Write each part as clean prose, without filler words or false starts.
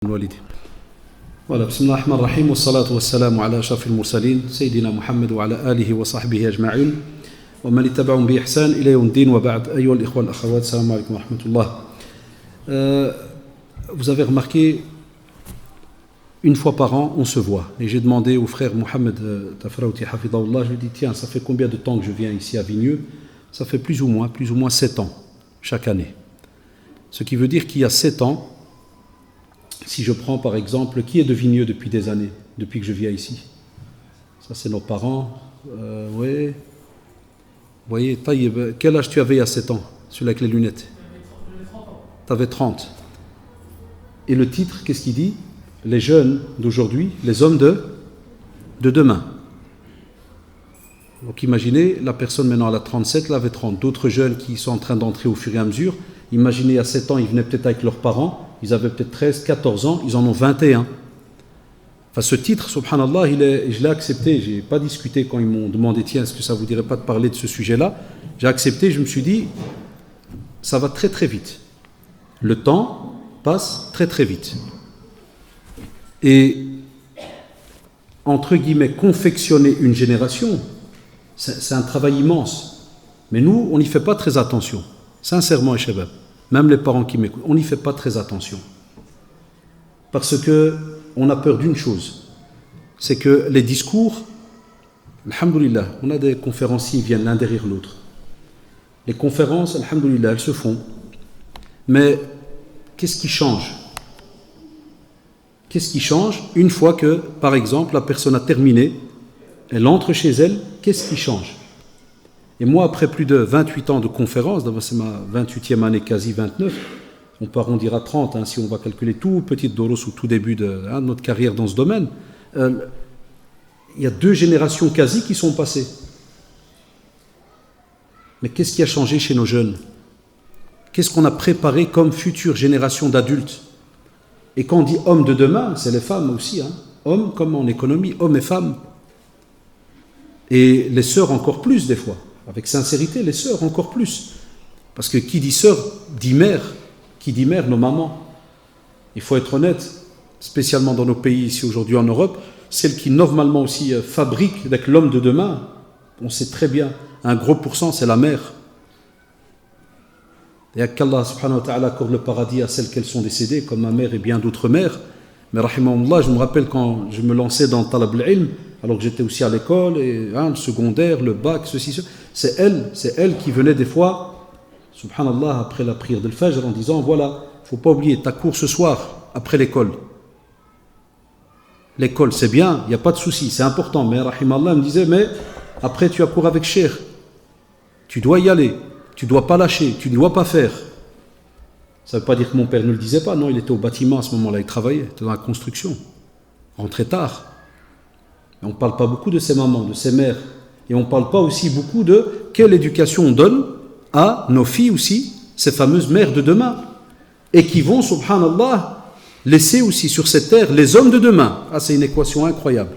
الوالدين. Voilà, bismillah ar-Rahman ar-Rahim, wa salatu wa salamu ala ashrafil mursalin, Sayyidina Muhammad wa ala alihi wa sahbihi ajma'in, wa man ittaba'ahum bi ihsan ila yawm din wa ba'd. Ayyuha al-ikhwa al-akhawat, assalamu alaykum wa rahmatullah. Vous avez remarqué, une fois par an, on se voit. Et j'ai demandé au frère Mohamed Tafraouti Hafidahullah, je lui ai dit, tiens, ça fait combien de temps que je viens ici à Vigneux? Ça fait plus ou moins 7 ans, chaque année. Ce qui veut dire qu'il y a 7 ans, si je prends par exemple, qui est de Vigneux depuis des années, depuis que je viens ici? Ça c'est nos parents. Oui. Vous voyez, Taïeb, quel âge tu avais il y a 7 ans, celui avec les lunettes? Tu avais 30. Et le titre, qu'est-ce qu'il dit? Les jeunes d'aujourd'hui, les hommes de demain. Donc imaginez, la personne maintenant elle a 37, elle avait 30. D'autres jeunes qui sont en train d'entrer au fur et à mesure. Imaginez, à 7 ans, ils venaient peut-être avec leurs parents. Ils avaient peut-être 13, 14 ans, ils en ont 21. Enfin, ce titre, subhanallah, je l'ai accepté. Je n'ai pas discuté quand ils m'ont demandé, tiens, est-ce que ça ne vous dirait pas de parler de ce sujet-là? J'ai accepté, je me suis dit, ça va très très vite. Le temps passe très très vite. Et, entre guillemets, confectionner une génération, c'est un travail immense. Mais nous, on n'y fait pas très attention. Sincèrement, Shabab. Même les parents qui m'écoutent, on n'y fait pas très attention. Parce qu'on a peur d'une chose, c'est que les discours, alhamdoulilah, on a des conférenciers qui viennent l'un derrière l'autre. Les conférences, alhamdoulilah, elles se font. Mais qu'est-ce qui change? Qu'est-ce qui change une fois que, par exemple, la personne a terminé, elle entre chez elle, qu'est-ce qui change? Et moi, après plus de 28 ans de conférences, d'abord c'est ma 28e année, quasi 29, on peut arrondir à 30, si on va calculer tout, petite doros au tout début de notre carrière dans ce domaine, il y a 2 générations quasi qui sont passées. Mais qu'est-ce qui a changé chez nos jeunes? Qu'est-ce qu'on a préparé comme future génération d'adultes? Et quand on dit hommes de demain, c'est les femmes aussi, hommes comme en économie, hommes et femmes. Et les sœurs encore plus des fois. Avec sincérité, les sœurs encore plus. Parce que qui dit sœur, dit mère. Qui dit mère, nos mamans. Il faut être honnête, spécialement dans nos pays ici aujourd'hui en Europe, celle qui normalement aussi fabrique avec l'homme de demain, on sait très bien, un gros pourcent, c'est la mère. Et qu'Allah subhanahu wa ta'ala accorde le paradis à celles qu'elles sont décédées, comme ma mère et bien d'autres mères. Mais rahimahullah, je me rappelle quand je me lançais dans Talab al-Ilm, alors que j'étais aussi à l'école, et, le secondaire, le bac, ceci. C'est elle qui venait des fois, subhanallah, après la prière de l'Fajr, en disant, voilà, il ne faut pas oublier, ta cours ce soir, après l'école. L'école, c'est bien, il n'y a pas de souci, c'est important. Mais rahimallah me disait, mais après tu as cours avec Cheikh. Tu dois y aller, tu ne dois pas lâcher, tu ne dois pas faire. Ça ne veut pas dire que mon père ne le disait pas, non, il était au bâtiment à ce moment-là, il travaillait, il était dans la construction, rentrait tard. On ne parle pas beaucoup de ses mamans, de ses mères. Et on ne parle pas aussi beaucoup de quelle éducation on donne à nos filles aussi, ces fameuses mères de demain. Et qui vont, subhanallah, laisser aussi sur cette terre les hommes de demain. C'est une équation incroyable.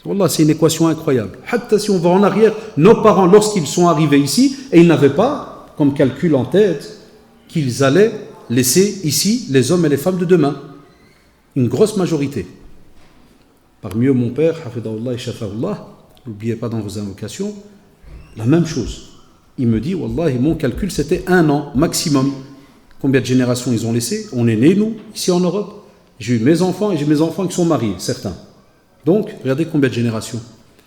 Wallah, c'est une équation incroyable. Hatta si on va en arrière, nos parents, lorsqu'ils sont arrivés ici, et ils n'avaient pas, comme calcul en tête, qu'ils allaient laisser ici les hommes et les femmes de demain. Une grosse majorité. Parmi eux, mon père, Hafidahullah et Shafahullah, n'oubliez pas dans vos invocations, la même chose. Il me dit, Wallah, mon calcul, c'était 1 an maximum. Combien de générations ils ont laissé? On est nés, nous, ici en Europe. J'ai eu mes enfants et j'ai mes enfants qui sont mariés, certains. Donc, regardez combien de générations.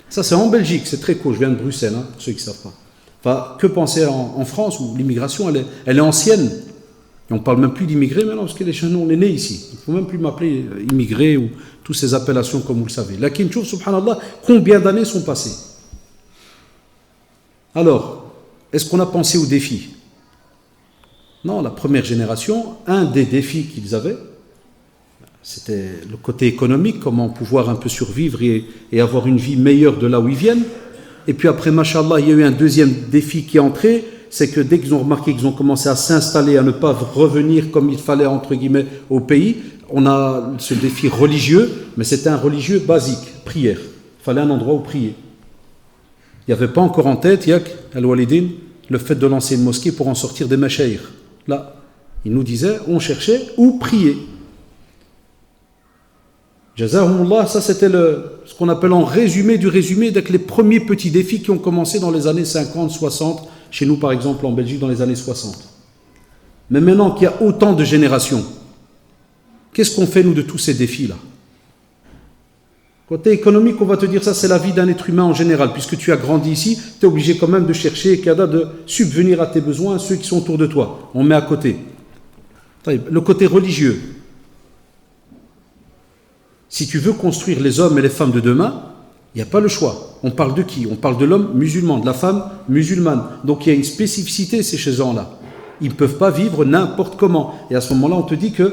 Ça, c'est en Belgique, c'est très court. Je viens de Bruxelles, pour ceux qui ne savent pas. Enfin, que penser en France où l'immigration, elle est ancienne. Et on ne parle même plus d'immigrés maintenant, parce que les jeunes, on est nés ici. Il ne faut même plus m'appeler immigré ou toutes ces appellations comme vous le savez. La Kinchouf, subhanallah, combien d'années sont passées? Alors, est-ce qu'on a pensé aux défis? Non, la première génération, un des défis qu'ils avaient, c'était le côté économique, comment pouvoir un peu survivre et avoir une vie meilleure de là où ils viennent. Et puis après, mashallah, il y a eu un deuxième défi qui est entré, c'est que dès qu'ils ont remarqué qu'ils ont commencé à s'installer, à ne pas revenir comme il fallait, entre guillemets, au pays, on a ce défi religieux, mais c'était un religieux basique, prière. Il fallait un endroit où prier. Il n'y avait pas encore en tête, Yak, al-Walidin, le fait de lancer une mosquée pour en sortir des machaïrs. Là, il nous disait, on cherchait où prier. Jazahumullah, ça c'était ce qu'on appelle en résumé du résumé avec les premiers petits défis qui ont commencé dans les années 50, 60, chez nous par exemple en Belgique dans les années 60. Mais maintenant qu'il y a autant de générations, qu'est-ce qu'on fait nous de tous ces défis-là? Côté économique, on va te dire ça c'est la vie d'un être humain en général, puisque tu as grandi ici, tu es obligé quand même de chercher, de subvenir à tes besoins, ceux qui sont autour de toi. On met à côté. Le côté religieux. Si tu veux construire les hommes et les femmes de demain, il n'y a pas le choix. On parle de qui? On parle de l'homme musulman, de la femme musulmane. Donc il y a une spécificité chez ces gens-là. Ils ne peuvent pas vivre n'importe comment. Et à ce moment-là, on te dit que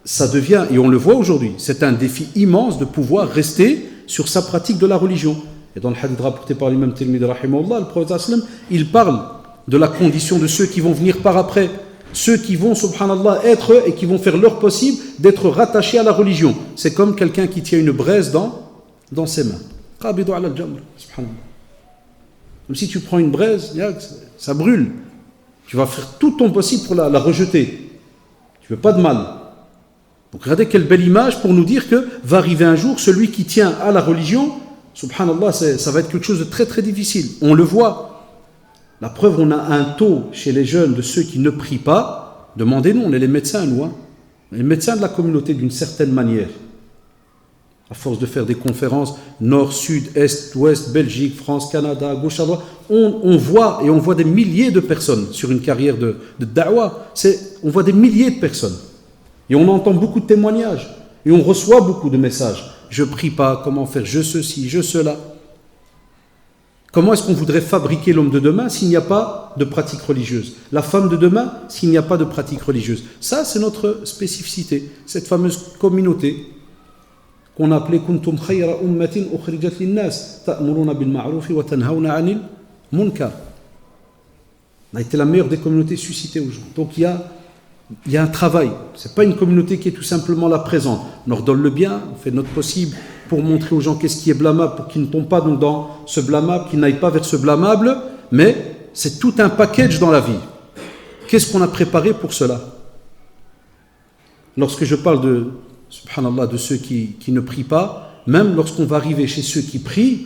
ça devient, et on le voit aujourd'hui, c'est un défi immense de pouvoir rester sur sa pratique de la religion. Et dans le hadith rapporté par l'imam Tirmidhi, rahimahullah, le prophète sallam, il parle de la condition de ceux qui vont venir par après. Ceux qui vont, subhanallah, être et qui vont faire leur possible d'être rattachés à la religion. C'est comme quelqu'un qui tient une braise dans ses mains. Qabidu ala al-jamr, subhanallah. Comme si tu prends une braise, ça brûle. Tu vas faire tout ton possible pour la rejeter. Tu veux pas de mal. Donc regardez quelle belle image pour nous dire que va arriver un jour celui qui tient à la religion, subhanallah, ça va être quelque chose de très très difficile. On le voit. La preuve, on a un taux chez les jeunes de ceux qui ne prient pas. Demandez-nous, on est les médecins, nous. Les médecins de la communauté d'une certaine manière. À force de faire des conférences, nord, sud, est, ouest, Belgique, France, Canada, gauche à droite, on voit des milliers de personnes sur une carrière de da'wah. On voit des milliers de personnes. Et on entend beaucoup de témoignages. Et on reçoit beaucoup de messages. Je prie pas, comment faire, je ceci, je cela. Comment est-ce qu'on voudrait fabriquer l'homme de demain s'il n'y a pas de pratique religieuse? La femme de demain s'il n'y a pas de pratique religieuse? Ça, c'est notre spécificité, cette fameuse communauté qu'on appelait Kuntum khayra ummatin ukhrijat linnas ta'muruna bil ma'ruf wa tanhauna 'anil munkar. On a été la meilleure des communautés suscitées aujourd'hui. Donc il y a un travail. C'est pas une communauté qui est tout simplement là présente. On ordonne le bien, on fait notre possible pour montrer aux gens qu'est-ce qui est blâmable, pour qu'ils ne tombent pas donc dans ce blâmable, qu'ils n'aillent pas vers ce blâmable, mais c'est tout un package dans la vie. Qu'est-ce qu'on a préparé pour cela? Lorsque je parle subhanallah, de ceux qui ne prient pas, même lorsqu'on va arriver chez ceux qui prient,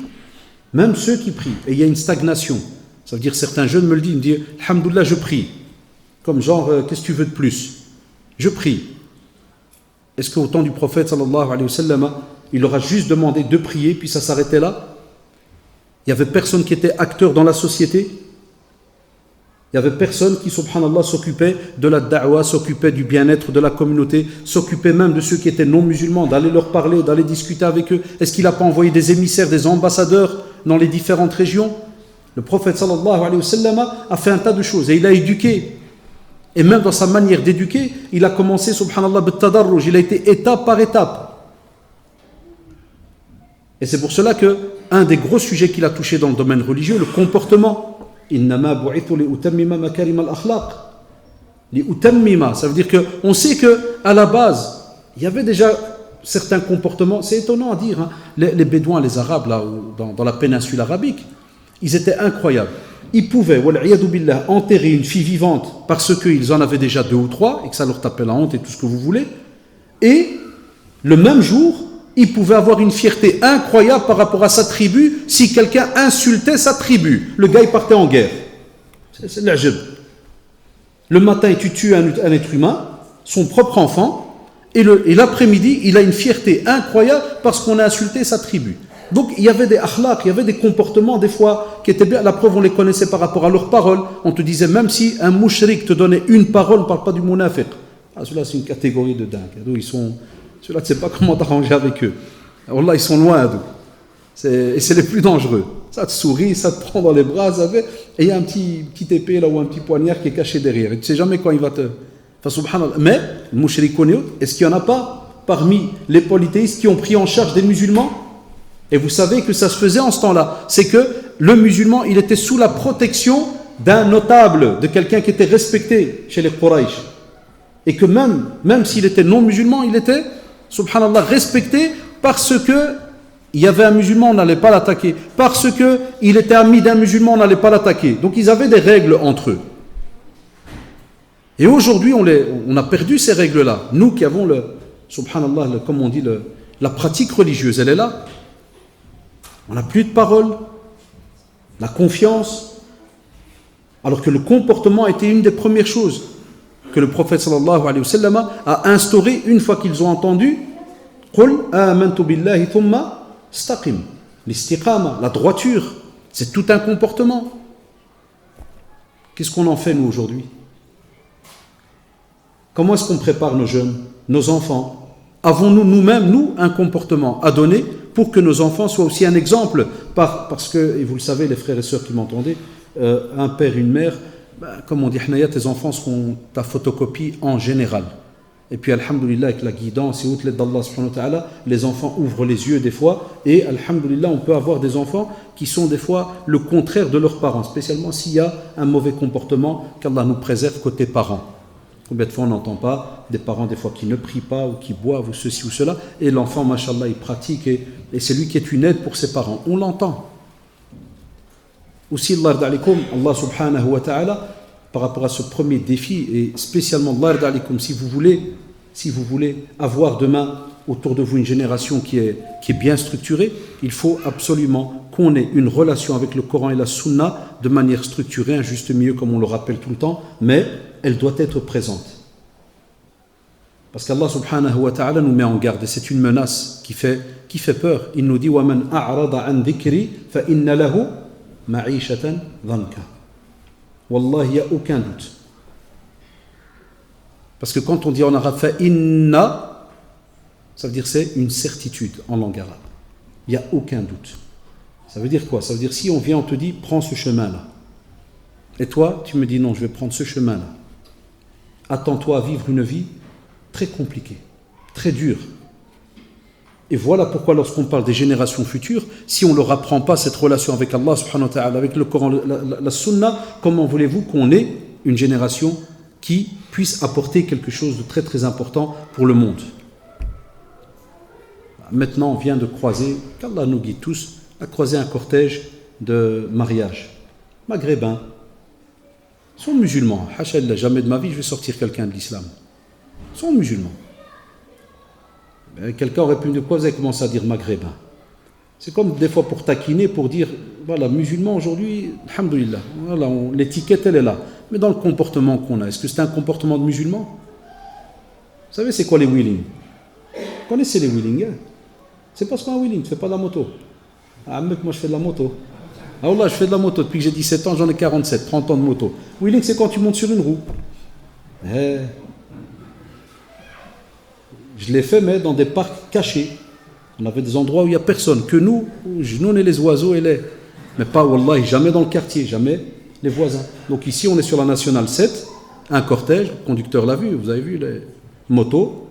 même ceux qui prient, et il y a une stagnation. Ça veut dire, certains jeunes me le disent, ils me disent, alhamdoulilah, je prie. Comme genre, qu'est-ce que tu veux de plus? Je prie. Est-ce qu'au temps du prophète, sallallahu alayhi wa sallam, il leur a juste demandé de prier, puis ça s'arrêtait là? Il n'y avait personne qui était acteur dans la société? Il n'y avait personne qui, subhanallah, s'occupait de la da'wah, s'occupait du bien-être de la communauté, s'occupait même de ceux qui étaient non-musulmans, d'aller leur parler, d'aller discuter avec eux? Est-ce qu'il n'a pas envoyé des émissaires, des ambassadeurs dans les différentes régions? Le prophète, sallallahu alayhi wa sallam, a fait un tas de choses et il a éduqué. Et même dans sa manière d'éduquer, il a commencé, subhanallah, bit-tadarruj, il a été étape par étape. Et c'est pour cela qu'un des gros sujets qu'il a touché dans le domaine religieux, le comportement. Innama bu'ithu li utammima makarim al-akhlaq. Li utammima, ça veut dire qu'on sait qu'à la base, il y avait déjà certains comportements. C'est étonnant à dire, hein. Les Bédouins, les Arabes, là, dans la péninsule arabique, ils étaient incroyables. Ils pouvaient, wal'iyadu billah, enterrer une fille vivante parce qu'ils en avaient déjà 2 ou 3 et que ça leur tapait la honte et tout ce que vous voulez. Et le même jour, ils pouvaient avoir une fierté incroyable par rapport à sa tribu si quelqu'un insultait sa tribu. Le gars, il partait en guerre. C'est l'ajab. Le matin, tu tues un être humain, son propre enfant, et l'après-midi, il a une fierté incroyable parce qu'on a insulté sa tribu. Donc il y avait des akhlaq, il y avait des comportements des fois qui étaient bien. La preuve, on les connaissait par rapport à leurs paroles. On te disait, même si un mouchrik te donnait une parole, on ne parle pas du munafiq. Ah, ceux-là, c'est une catégorie de dingue. Ceux-là, tu ne sais pas comment t'arranger avec eux. Alors là, ils sont loin d'eux. Et c'est les plus dangereux. Ça te sourit, ça te prend dans les bras, et il y a un petit épée là ou un petit poignard qui est caché derrière. Et tu ne sais jamais quand il va te... Enfin, subhanallah. Mais, le mouchrikoun, est-ce qu'il n'y en a pas parmi les polythéistes qui ont pris en charge des musulmans? Et vous savez que ça se faisait en ce temps-là. C'est que le musulman, il était sous la protection d'un notable, de quelqu'un qui était respecté chez les Quraysh. Et que même s'il était non musulman, il était, subhanallah, respecté parce que il y avait un musulman, on n'allait pas l'attaquer. Parce qu'il était ami d'un musulman, on n'allait pas l'attaquer. Donc ils avaient des règles entre eux. Et aujourd'hui, on a perdu ces règles-là. Nous qui avons subhanallah, comme on dit, La pratique religieuse, elle est là. On n'a plus de parole, la confiance, alors que le comportement était une des premières choses que le prophète sallallahu alayhi wa sallam a instauré une fois qu'ils ont entendu Qul amantu billahi thumma istaqim. L'istiqama, la droiture, c'est tout un comportement. Qu'est-ce qu'on en fait nous aujourd'hui? Comment est-ce qu'on prépare nos jeunes, nos enfants? Avons-nous nous-mêmes, nous, un comportement à donner pour que nos enfants soient aussi un exemple? Parce que, et vous le savez, les frères et sœurs qui m'entendez, un père, une mère, comme on dit, tes enfants seront ta photocopie en général. Et puis, alhamdoulilah, avec la guidance et outre l'aide d'Allah subhanahu wa ta'ala, les enfants ouvrent les yeux des fois. Et alhamdoulilah, on peut avoir des enfants qui sont des fois le contraire de leurs parents, spécialement s'il y a un mauvais comportement, qu'Allah nous préserve côté parents. Combien de fois on n'entend pas des parents des fois qui ne prient pas ou qui boivent ou ceci ou cela, et l'enfant, mashallah, il pratique et c'est lui qui est une aide pour ses parents. On l'entend. Aussi, Allah subhanahu wa ta'ala, par rapport à ce premier défi, et spécialement, si vous voulez avoir demain autour de vous une génération qui est bien structurée, il faut absolument qu'on ait une relation avec le Coran et la Sunna de manière structurée, un juste milieu comme on le rappelle tout le temps, mais elle doit être présente. Parce qu'Allah subhanahu wa ta'ala nous met en garde, et c'est une menace qui fait peur. Il nous dit وَمَنْ أَعْرَضَ عَنْ ذِكْرِي فَإِنَّ لَهُ مَعِيشَةً ضَنْكَ. Wallah, il n'y a aucun doute. Parce que quand on dit en arabe fa'inna, ça veut dire c'est une certitude en langue arabe. Il n'y a aucun doute. Ça veut dire quoi? Ça veut dire si on vient, on te dit prends ce chemin-là. Et toi, tu me dis non, je vais prendre ce chemin-là. Attends-toi à vivre une vie très compliquée, très dure. Et voilà pourquoi lorsqu'on parle des générations futures, si on ne leur apprend pas cette relation avec Allah subhanahu wa ta'ala, avec le Coran, la Sunna, comment voulez-vous qu'on ait une génération qui puisse apporter quelque chose de très très important pour le monde? Maintenant, on vient de croiser, qu'Allah nous guide tous, à croiser un cortège de mariage. Maghrébins, ils sont musulmans. Hachallah, jamais de ma vie je vais sortir quelqu'un de l'islam. Ils sont musulmans. Quelqu'un aurait pu me dire, quoi vous avez commencé à dire maghrébin? C'est comme des fois pour taquiner, pour dire, voilà, musulman aujourd'hui, alhamdoulilah, voilà, l'étiquette elle est là. Mais dans le comportement qu'on a, est-ce que c'est un comportement de musulman? Vous savez c'est quoi les wheelings? Vous connaissez les wheelings, hein? C'est parce qu'un wheeling, tu ne fais pas de la moto. Ah mec, moi je fais de la moto. Ah wallah, je fais de la moto, depuis que j'ai 17 ans, j'en ai 47, 30 ans de moto. Wheeling c'est quand tu montes sur une roue. Je l'ai fait, mais dans des parcs cachés. On avait des endroits où il n'y a personne, que nous, on est les oiseaux et les... Mais pas, wallahi, jamais dans le quartier, jamais les voisins. Donc ici, on est sur la Nationale 7, un cortège, le conducteur l'a vu, vous avez vu les motos,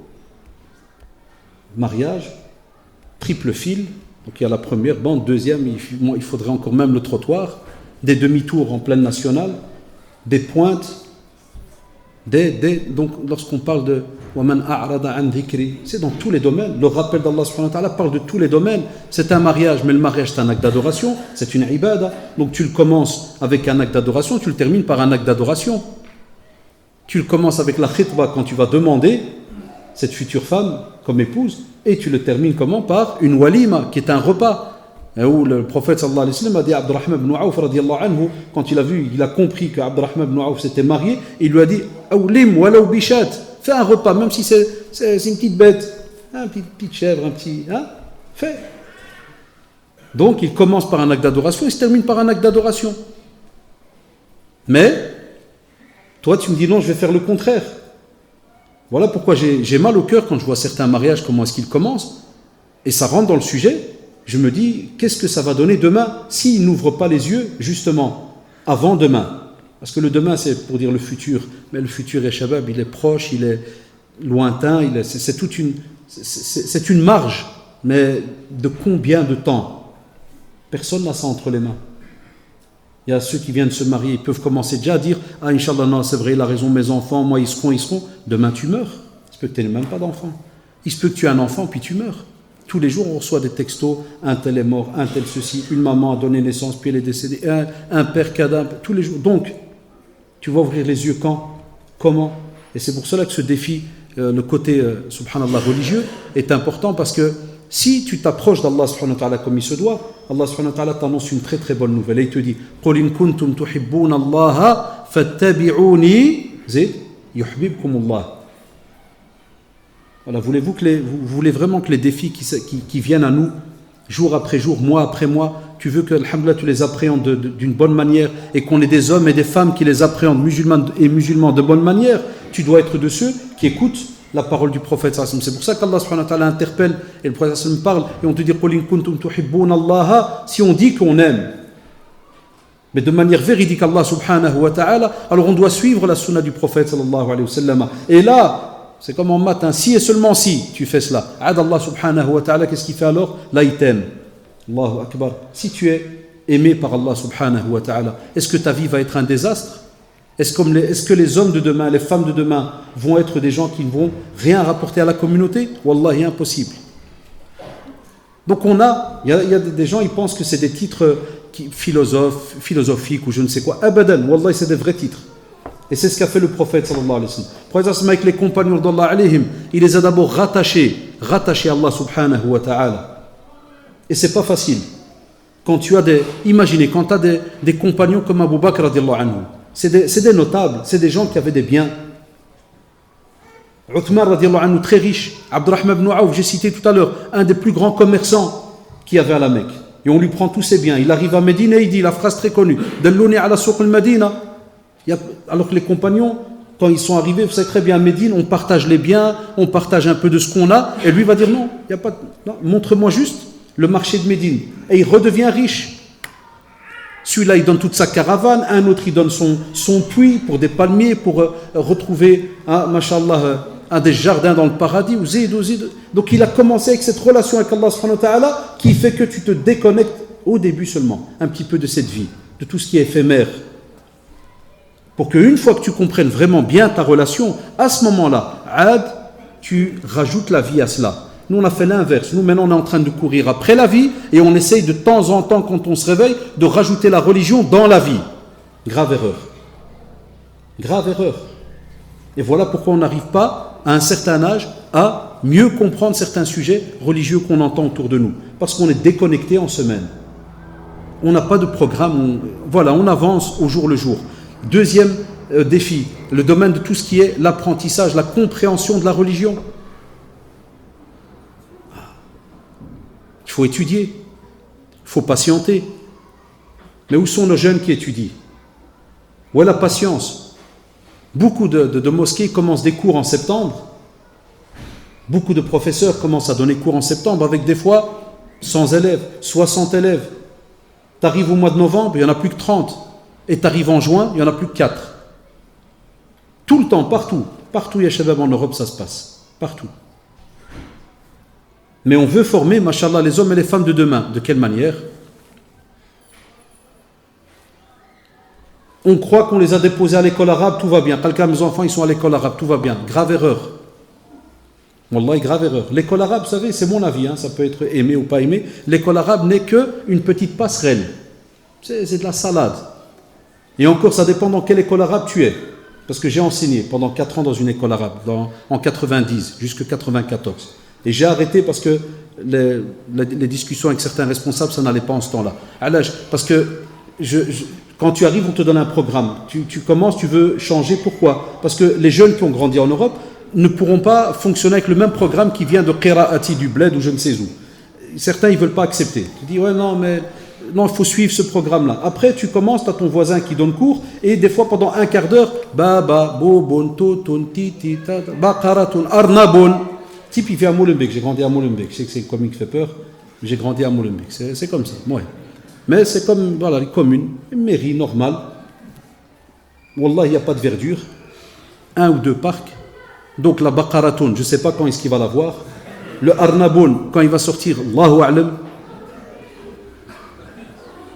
mariage, triple fil, donc il y a la première bande, deuxième, il faudrait encore même le trottoir, des demi-tours en pleine nationale, des pointes, donc lorsqu'on parle de وَمَنْ أَعْرَضَ عَنْ ذِكْرِي, c'est dans tous les domaines. Le rappel d'Allah subhanahu wa ta'ala parle de tous les domaines. C'est un mariage, mais le mariage c'est un acte d'adoration, c'est une ibada. Donc tu le commences avec un acte d'adoration, tu le termines par un acte d'adoration. Tu le commences avec la khitba quand tu vas demander cette future femme comme épouse, et tu le termines comment? Par une walima, qui est un repas. Et où le prophète sallallahu alayhi wa sallam a dit à Abdurrahman ibn Awf radiyallahu anhu, quand il a compris que Abdurrahman ibn Awf s'était marié, il lui a dit awlim walaw bishat, fais un repas, même si c'est une petite bête, une petite chèvre, un petit, fais. Donc il commence par un acte d'adoration, il se termine par un acte d'adoration. Mais toi tu me dis non, je vais faire le contraire. Voilà pourquoi j'ai mal au cœur quand je vois certains mariages, comment est-ce qu'ils commencent, et ça rentre dans le sujet. Je me dis, qu'est-ce que ça va donner demain s'ils n'ouvrent pas les yeux, justement, avant demain? Parce que le demain, c'est pour dire le futur. Mais le futur, shabab, il est proche, il est lointain, c'est une marge. Mais de combien de temps? Personne n'a ça entre les mains. Il y a ceux qui viennent se marier, ils peuvent commencer déjà à dire, ah, Inch'Allah, non, c'est vrai, il a raison, mes enfants, moi, ils seront. Demain, tu meurs. Il se peut que tu n'aies même pas d'enfant. Il se peut que tu aies un enfant, puis tu meurs. Tous les jours, on reçoit des textos, un tel est mort, un tel ceci, une maman a donné naissance, puis elle est décédée, un père cadavre, tous les jours. Donc, tu vas ouvrir les yeux quand? Comment? Et c'est pour cela que ce défi, le côté, subhanallah, religieux, est important, parce que Si tu t'approches d'Allah subhanahu wa ta'ala comme il se doit, Allah subhanahu wa ta'ala t'annonce une très très bonne nouvelle. Et il te dit قُلْ إِن كُنْتُمْ تُحِبُّونَ اللَّهَ فَاتَّبِعُونِي زِدْ يُحْبِبْكُمُ اللَّهُ. Voilà, vous voulez vraiment que les défis qui viennent à nous, jour après jour, mois après mois, tu veux que, alhamdoulilah, tu les appréhendes d'une bonne manière et qu'on ait des hommes et des femmes qui les appréhendent, musulmans de bonne manière, tu dois être de ceux qui écoutent la parole du prophète. C'est pour ça qu'Allah subhanahu wa ta'ala interpelle et le prophète parle et on te dit قُلْ إِن كُنْتُمْ تُحِبُّونَ اللَّهَ. Si on dit qu'on aime, mais de manière véridique Allah subhanahu wa ta'ala, alors on doit suivre la sunna du prophète sallallahu alayhi wa sallam. Et là, c'est comme en maths, si et seulement si tu fais cela. Ad Allah subhanahu wa ta'ala, qu'est-ce qu'il fait alors? Là, il t'aime. Allahu Akbar. Si tu es aimé par Allah subhanahu wa ta'ala, est-ce que ta vie va être un désastre? Est-ce que les hommes de demain, les femmes de demain vont être des gens qui ne vont rien rapporter à la communauté? Wallahi, impossible. Donc il y a des gens, ils pensent que c'est des titres philosophiques ou je ne sais quoi. Abadan, wallahi, c'est des vrais titres. Et c'est ce qu'a fait le prophète sallallahu alayhi wa sallam. Le prophète avec les compagnons d'Allah alayhim, il les a d'abord rattachés à Allah subhanahu wa ta'ala. Et c'est pas facile. Quand tu as imaginez, quand tu as des compagnons comme Abu Bakr radiallahu anhu, c'est des notables, c'est des gens qui avaient des biens. Uthman radiallahu anhu, très riche. Abdurrahman ibn Awf, j'ai cité tout à l'heure, un des plus grands commerçants qu'il y avait à la Mecque. Et on lui prend tous ses biens. Il arrive à Médine et il dit la phrase très connue, Dallouni ala souq al-Madina. Alors que les compagnons, quand ils sont arrivés, vous savez très bien, à Médine, on partage les biens, on partage un peu de ce qu'on a, et lui va dire non, montre-moi juste le marché de Médine. Et il redevient riche. Celui-là, il donne toute sa caravane, un autre, il donne son puits pour des palmiers, pour retrouver, mashallah, des jardins dans le paradis. Donc il a commencé avec cette relation avec Allah subhanahu wa ta'ala qui fait que tu te déconnectes au début seulement, un petit peu de cette vie, de tout ce qui est éphémère. Pour qu'une fois que tu comprennes vraiment bien ta relation, à ce moment-là, tu rajoutes la vie à cela. Nous, on a fait l'inverse. Nous, maintenant, on est en train de courir après la vie et on essaye de temps en temps, quand on se réveille, de rajouter la religion dans la vie. Grave erreur. Grave erreur. Et voilà pourquoi on n'arrive pas, à un certain âge, à mieux comprendre certains sujets religieux qu'on entend autour de nous. Parce qu'on est déconnecté en semaine. On n'a pas de programme. On avance au jour le jour. Deuxième défi, le domaine de tout ce qui est l'apprentissage, la compréhension de la religion. Il faut étudier, il faut patienter. Mais où sont nos jeunes qui étudient? Où est la patience? Beaucoup de mosquées commencent des cours en septembre. Beaucoup de professeurs commencent à donner cours en septembre avec des fois 100 élèves, 60 élèves. Tu arrives au mois de novembre, il n'y en a plus que 30. Et tu arrives en juin, il n'y en a plus que 4. Tout le temps, partout. Partout, il y a Shabab en Europe, ça se passe. Partout. Mais on veut former, mashallah, les hommes et les femmes de demain. De quelle manière? On croit qu'on les a déposés à l'école arabe, tout va bien. Quelqu'un, mes enfants, ils sont à l'école arabe, tout va bien. Grave erreur. Wallahi, grave erreur. L'école arabe, vous savez, c'est mon avis, ça peut être aimé ou pas aimé. L'école arabe n'est qu'une petite passerelle. C'est de la salade. Et encore, ça dépend dans quelle école arabe tu es. Parce que j'ai enseigné pendant 4 ans dans une école arabe, en 90 jusqu'à 94. Et j'ai arrêté parce que les discussions avec certains responsables, ça n'allait pas en ce temps-là. Parce que quand tu arrives, on te donne un programme. Tu commences, tu veux changer. Pourquoi? Parce que les jeunes qui ont grandi en Europe ne pourront pas fonctionner avec le même programme qui vient de Qiraati, du bled ou je ne sais où. Certains, ils ne veulent pas accepter. Tu dis, ouais, non, il faut suivre ce programme-là. Après, tu commences, tu as ton voisin qui donne cours, et des fois, pendant un quart d'heure, Baba, Bobon, Totun, Titi, Baqaratun, Arnabon. Type, il vient à Molenbeek. J'ai grandi à Molenbeek. Je sais que c'est une commune qui fait peur, mais j'ai grandi à Molenbeek. C'est comme ça, ouais. Mais c'est comme, voilà, les communes, une mairie normale. Wallah, il n'y a pas de verdure. 1 ou 2 parcs. Donc, la Baqaratun, je ne sais pas quand est-ce qu'il va l'avoir. Le Arnabon, quand il va sortir, Allahu A'lam.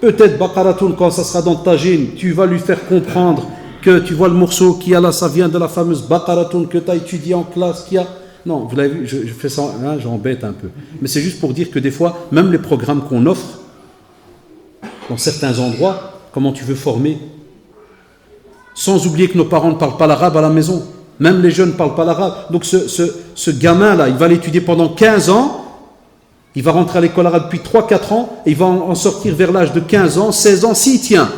Peut-être Baqaratun, quand ça sera dans Tajin, tu vas lui faire comprendre que tu vois le morceau qui a là, ça vient de la fameuse Baqaratun que tu as étudié en classe, qui a... Non, vous l'avez vu, je fais ça, j'embête un peu. Mais c'est juste pour dire que des fois, même les programmes qu'on offre, dans certains endroits, comment tu veux former? Sans oublier que nos parents ne parlent pas l'arabe à la maison. Même les jeunes ne parlent pas l'arabe. Donc ce gamin-là, il va l'étudier pendant 15 ans. Il va rentrer à l'école arabe depuis 3-4 ans et il va en sortir vers l'âge de 15 ans, 16 ans, s'il tient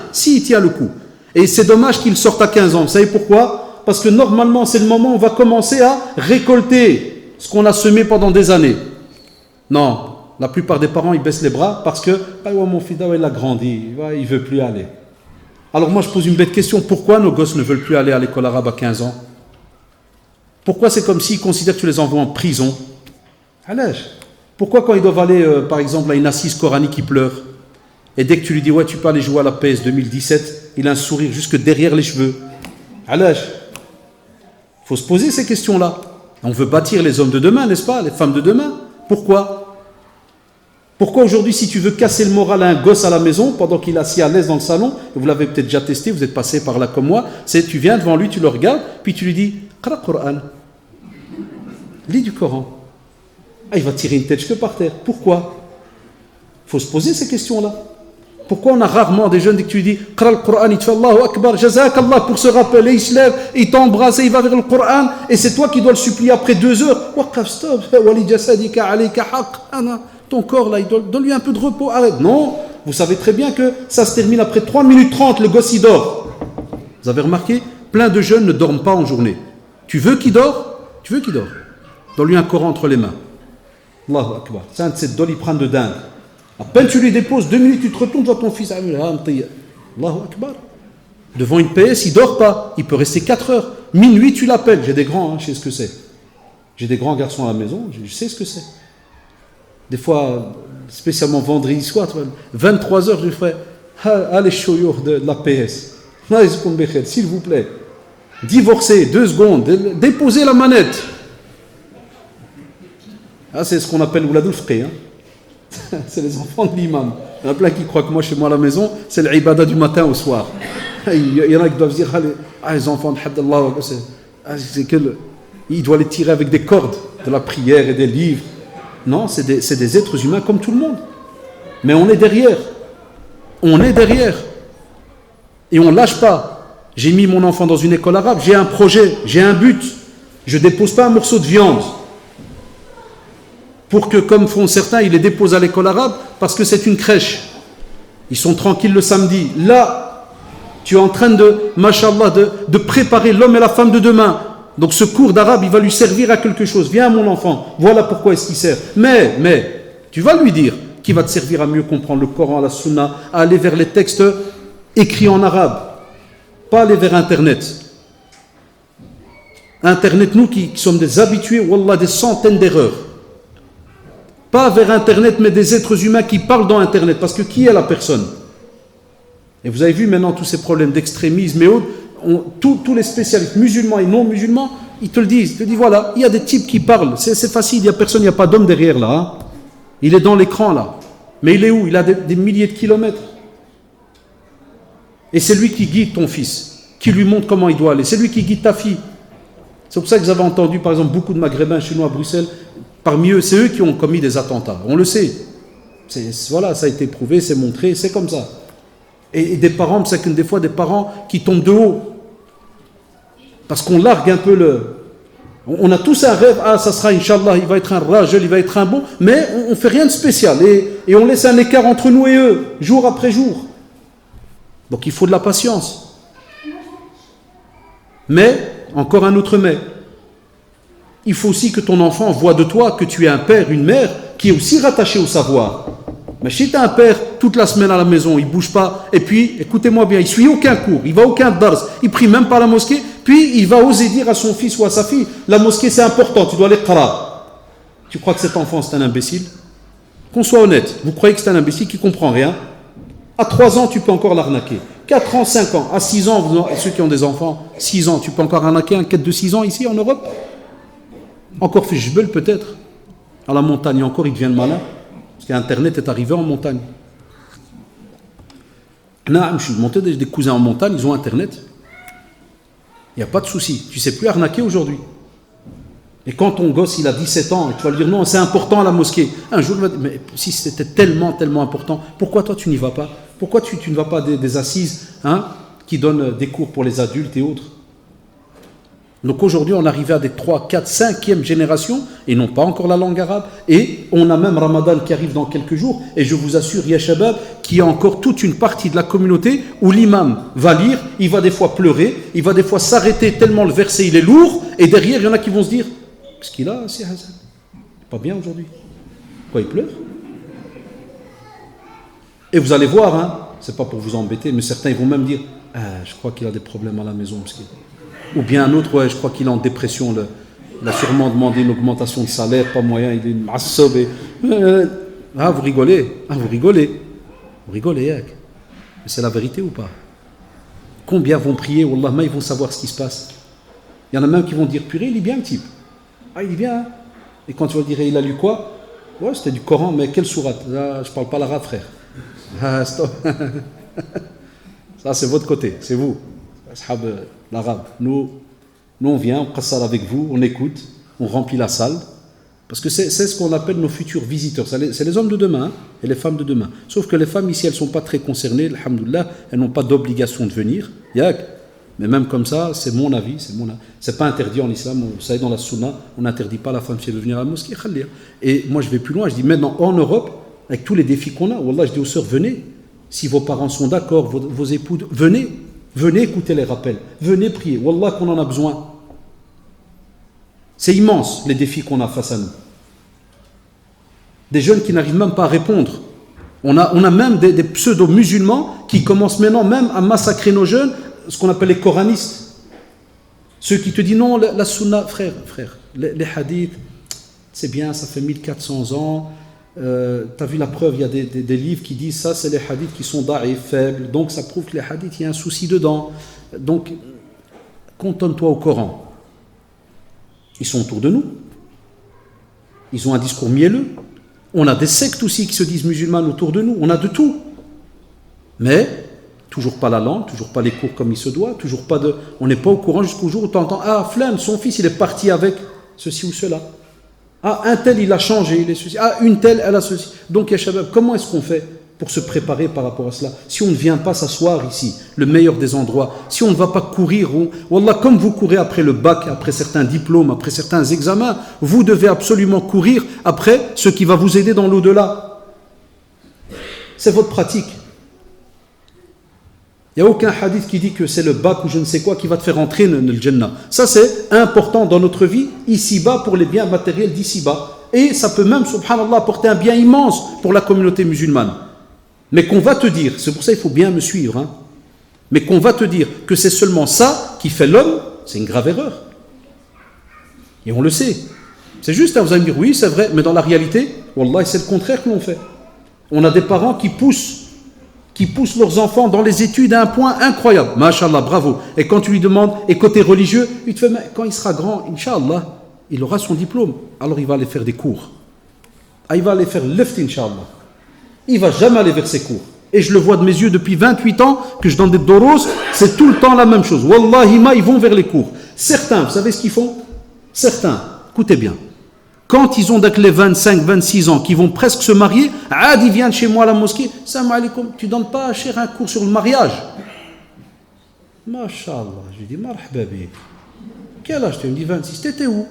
le coup. Et c'est dommage qu'il sorte à 15 ans. Vous savez pourquoi? Parce que normalement, c'est le moment où on va commencer à récolter ce qu'on a semé pendant des années. Non, la plupart des parents, ils baissent les bras parce que mon fils, il a grandi, il ne veut plus aller. Alors moi, je pose une bête question. Pourquoi nos gosses ne veulent plus aller à l'école arabe à 15 ans? Pourquoi c'est comme s'ils considèrent que tu les envoies en prison? Pourquoi quand ils doivent aller, par exemple, à une assise coranique, ils pleurent? Et dès que tu lui dis, ouais, tu peux aller jouer à la PS 2017, il a un sourire jusque derrière les cheveux. Il faut se poser ces questions-là. On veut bâtir les hommes de demain, n'est-ce pas? Les femmes de demain. Pourquoi aujourd'hui, si tu veux casser le moral à un gosse à la maison, pendant qu'il est assis à l'aise dans le salon, et vous l'avez peut-être déjà testé, vous êtes passé par là comme moi, c'est tu viens devant lui, tu le regardes, puis tu lui dis, Qara Qur'an. Lis du Coran. Il va tirer une tête jusque par terre. Pourquoi? Il faut se poser ces questions-là. Pourquoi on a rarement des jeunes, dès que tu lui dis Qara le Coran, il te fait Allahu Akbar, Jazakallah, pour se rappeler, il se lève, il t'embrasse et il va vers le Coran, et c'est toi qui dois le supplier après 2 heures. Waqaf, stop, wali jasadika alayka haqq. Ton corps là, donne-lui un peu de repos, arrête. Non, vous savez très bien que ça se termine après 3 minutes 30, le gosse il dort. Vous avez remarqué? Plein de jeunes ne dorment pas en journée. Tu veux qu'il dort? Donne-lui un Coran entre les mains. Allahu Akbar. C'est un de ces doliprane de dingue. À peine tu lui déposes, 2 minutes, tu te retournes, tu vois ton fils. Allahu Akbar. Devant une PS, il ne dort pas. Il peut rester 4 heures. Minuit, tu l'appelles. J'ai des grands, je sais ce que c'est. J'ai des grands garçons à la maison, je sais ce que c'est. Des fois, spécialement vendredi soir, 23 heures, je ferai allez, chouyour de la PS. S'il vous plaît. Divorcez, 2 secondes. Déposez la manette. C'est ce qu'on appelle Ouladul Fiqh. C'est les enfants de l'imam. Il y en a plein qui croient que moi, chez moi à la maison, c'est l'ibada du matin au soir. Il y en a qui doivent dire les enfants de Haddallah, il doit les tirer avec des cordes, de la prière et des livres. Non, c'est des êtres humains comme tout le monde. Mais on est derrière. Et on ne lâche pas. J'ai mis mon enfant dans une école arabe, j'ai un projet, j'ai un but. Je ne dépose pas un morceau de viande pour que, comme font certains, ils les déposent à l'école arabe parce que c'est une crèche. Ils sont tranquilles le samedi. Là, tu es en train machallah, de préparer l'homme et la femme de demain. Donc ce cours d'arabe, il va lui servir à quelque chose. Viens mon enfant, voilà pourquoi est-ce qu'il sert. Mais, tu vas lui dire qu'il va te servir à mieux comprendre le Coran, la Sunna, à aller vers les textes écrits en arabe. Pas aller vers Internet. Internet, nous qui sommes des habitués, wallah, des centaines d'erreurs. Pas vers Internet, mais des êtres humains qui parlent dans Internet. Parce que qui est la personne? Et vous avez vu maintenant tous ces problèmes d'extrémisme et autres. Tous les spécialistes, musulmans et non musulmans, ils te le disent. Ils te disent, voilà, il y a des types qui parlent. C'est facile, il n'y a personne, il n'y a pas d'homme derrière là. Hein. Il est dans l'écran là. Mais il est où? Il a des milliers de kilomètres. Et c'est lui qui guide ton fils, qui lui montre comment il doit aller. C'est lui qui guide ta fille. C'est pour ça que vous avez entendu, par exemple, beaucoup de Maghrébins chez nous à Bruxelles. Parmi eux, c'est eux qui ont commis des attentats. On le sait. Voilà, ça a été prouvé, c'est montré, c'est comme ça. Et des parents, c'est que des fois des parents qui tombent de haut. Parce qu'on largue un peu On a tous un rêve, ça sera, Inch'Allah, il va être un rajel, il va être un bon, mais on ne fait rien de spécial. Et on laisse un écart entre nous et eux, jour après jour. Donc il faut de la patience. Mais, encore un autre mais, il faut aussi que ton enfant voit de toi que tu es un père, une mère, qui est aussi rattaché au savoir. Mais si tu as un père toute la semaine à la maison, il ne bouge pas, et puis, écoutez-moi bien, il ne suit aucun cours, il ne va aucun dars, il ne prie même pas à la mosquée, puis il va oser dire à son fils ou à sa fille, la mosquée c'est important, tu dois aller qara. Tu crois que cet enfant c'est un imbécile? Qu'on soit honnête, vous croyez que c'est un imbécile qui ne comprend rien? À 3 ans, tu peux encore l'arnaquer. 4 ans, 5 ans, à 6 ans, ceux qui ont des enfants, 6 ans, tu peux encore arnaquer un quête de 6 ans ici en Europe? Encore Fishbel peut-être. À la montagne encore, il devient le malin. Parce qu'Internet est arrivé en montagne. Je suis monté des cousins en montagne, ils ont Internet. Il n'y a pas de souci. Tu ne sais plus arnaquer aujourd'hui. Et quand ton gosse, il a 17 ans, et tu vas lui dire non, c'est important à la mosquée. Un jour, il va dire, mais si c'était tellement, tellement important, pourquoi toi tu n'y vas pas? Pourquoi tu ne vas pas des assises qui donnent des cours pour les adultes et autres? Donc aujourd'hui, on arrive à des 3, 4, 5e générations, et non pas encore la langue arabe. Et on a même Ramadan qui arrive dans quelques jours. Et je vous assure, ya Shabab, qu'il y a encore toute une partie de la communauté où l'imam va lire, il va des fois pleurer, il va des fois s'arrêter tellement le verset il est lourd. Et derrière, il y en a qui vont se dire, qu'est-ce qu'il a, c'est Hassan? Pas bien aujourd'hui. Pourquoi il pleure? Et vous allez voir, hein, c'est pas pour vous embêter, mais certains ils vont même dire, ah, je crois qu'il a des problèmes à la maison. Ou bien un autre, ouais, je crois qu'il est en dépression. Il a sûrement demandé une augmentation de salaire, pas moyen, il est massob. Ah, vous rigolez. Ah, vous rigolez. Vous rigolez, yak. Mais c'est la vérité ou pas? Combien vont prier, Wallah, mais ils vont savoir ce qui se passe. Il y en a même qui vont dire, purée, il est bien le type. Ah, il est bien. Hein. Et quand tu vas dire, il a lu quoi? Ouais, c'était du Coran, mais quelle sourate? Là, je parle pas l'arabe, frère. Ah, stop. Ça, c'est votre côté, c'est vous. Ashab l'arabe. Nous, on vient, on qassar avec vous, on écoute, on remplit la salle. Parce que c'est ce qu'on appelle nos futurs visiteurs. C'est les hommes de demain hein, et les femmes de demain. Sauf que les femmes ici, elles ne sont pas très concernées, alhamdoulilah, elles n'ont pas d'obligation de venir. Yak. Mais même comme ça, c'est mon avis. C'est pas interdit en islam. Vous savez, dans la sunna, on n'interdit pas à la femme si elle veut venir à la mosquée. Et moi, je vais plus loin. Je dis maintenant, en Europe, avec tous les défis qu'on a, wallah, je dis aux sœurs, venez. Si vos parents sont d'accord, vos époux, venez écouter les rappels. Venez prier. Wallah, qu'on en a besoin. C'est immense, les défis qu'on a face à nous. Des jeunes qui n'arrivent même pas à répondre. On a même des pseudo-musulmans qui commencent maintenant même à massacrer nos jeunes, ce qu'on appelle les coranistes. Ceux qui te disent non, la sunna, frère, les hadiths, c'est bien, ça fait 1400 ans. Tu as vu la preuve, il y a des livres qui disent ça, c'est les hadiths qui sont da'if, faibles. Donc ça prouve que les hadiths, il y a un souci dedans. Donc, contente-toi au Coran. Ils sont autour de nous. Ils ont un discours mielleux. On a des sectes aussi qui se disent musulmanes autour de nous. On a de tout. Mais, toujours pas la langue, toujours pas les cours comme il se doit, toujours pas de... On n'est pas au courant jusqu'au jour où tu entends « Ah, Flan, son fils, il est parti avec ceci ou cela. Ah, un tel, il a changé, il est ceci. Ah, une telle, elle a ceci. » Donc, ya Shabab, comment est-ce qu'on fait pour se préparer par rapport à cela? Si on ne vient pas s'asseoir ici, le meilleur des endroits, si on ne va pas courir, Wallah, comme vous courez après le bac, après certains diplômes, après certains examens, vous devez absolument courir après ce qui va vous aider dans l'au-delà. C'est votre pratique. Il n'y a aucun hadith qui dit que c'est le bac ou je ne sais quoi qui va te faire entrer dans le Jannah. Ça, c'est important dans notre vie, ici-bas, pour les biens matériels d'ici-bas. Et ça peut même, subhanallah, apporter un bien immense pour la communauté musulmane. Mais qu'on va te dire, c'est pour ça qu'il faut bien me suivre, hein, mais qu'on va te dire que c'est seulement ça qui fait l'homme, c'est une grave erreur. Et on le sait. C'est juste, hein, vous allez me dire, oui, c'est vrai, mais dans la réalité, wallah, c'est le contraire que l'on fait. On a des parents qui poussent leurs enfants dans les études à un point incroyable. Masha'Allah, bravo. Et quand tu lui demandes, et côté religieux, il te fait, mais quand il sera grand, Inch'Allah, il aura son diplôme. Alors il va aller faire des cours. Ah, il va aller faire left, Inch'Allah. Il ne va jamais aller vers ses cours. Et je le vois de mes yeux depuis 28 ans, que je donne des doros, c'est tout le temps la même chose. Wallahi ma, ils vont vers les cours. Certains, vous savez ce qu'ils font? Certains, écoutez bien, quand ils ont les 25, 26 ans, qui vont presque se marier, ils viennent chez moi à la mosquée, salam alaikum, tu ne donnes pas cher un cours sur le mariage? Masha'Allah, je lui dis, marhaba bik. Quel âge tu? Il me dit 26, t'étais où?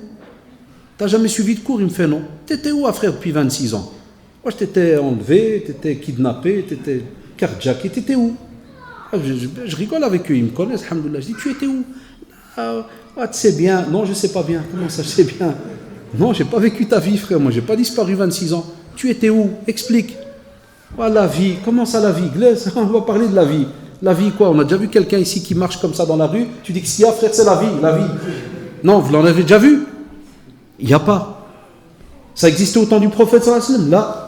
T'as jamais suivi de cours? Il me fait non. T'étais où, frère, depuis 26 ans? Moi, je t'étais enlevé, t'étais kidnappé, t'étais carjacké, t'étais où? Je rigole avec eux, ils me connaissent, alhamdoulilah. Je dis, tu étais où? Ah, tu sais bien. Non, je ne sais pas bien. Comment ça, je sais bien? Non, je n'ai pas vécu ta vie, frère. Moi, je n'ai pas disparu 26 ans. Tu étais où? Explique. Ah, la vie. Comment ça, la vie? On va parler de la vie. La vie, quoi? On a déjà vu quelqu'un ici qui marche comme ça dans la rue. Tu dis que s'il y a, frère, c'est la vie, la vie. Non, vous l'en avez déjà vu? Il n'y a pas. Ça existait au temps du prophète, sallallahu alayhi wa sallam? Là.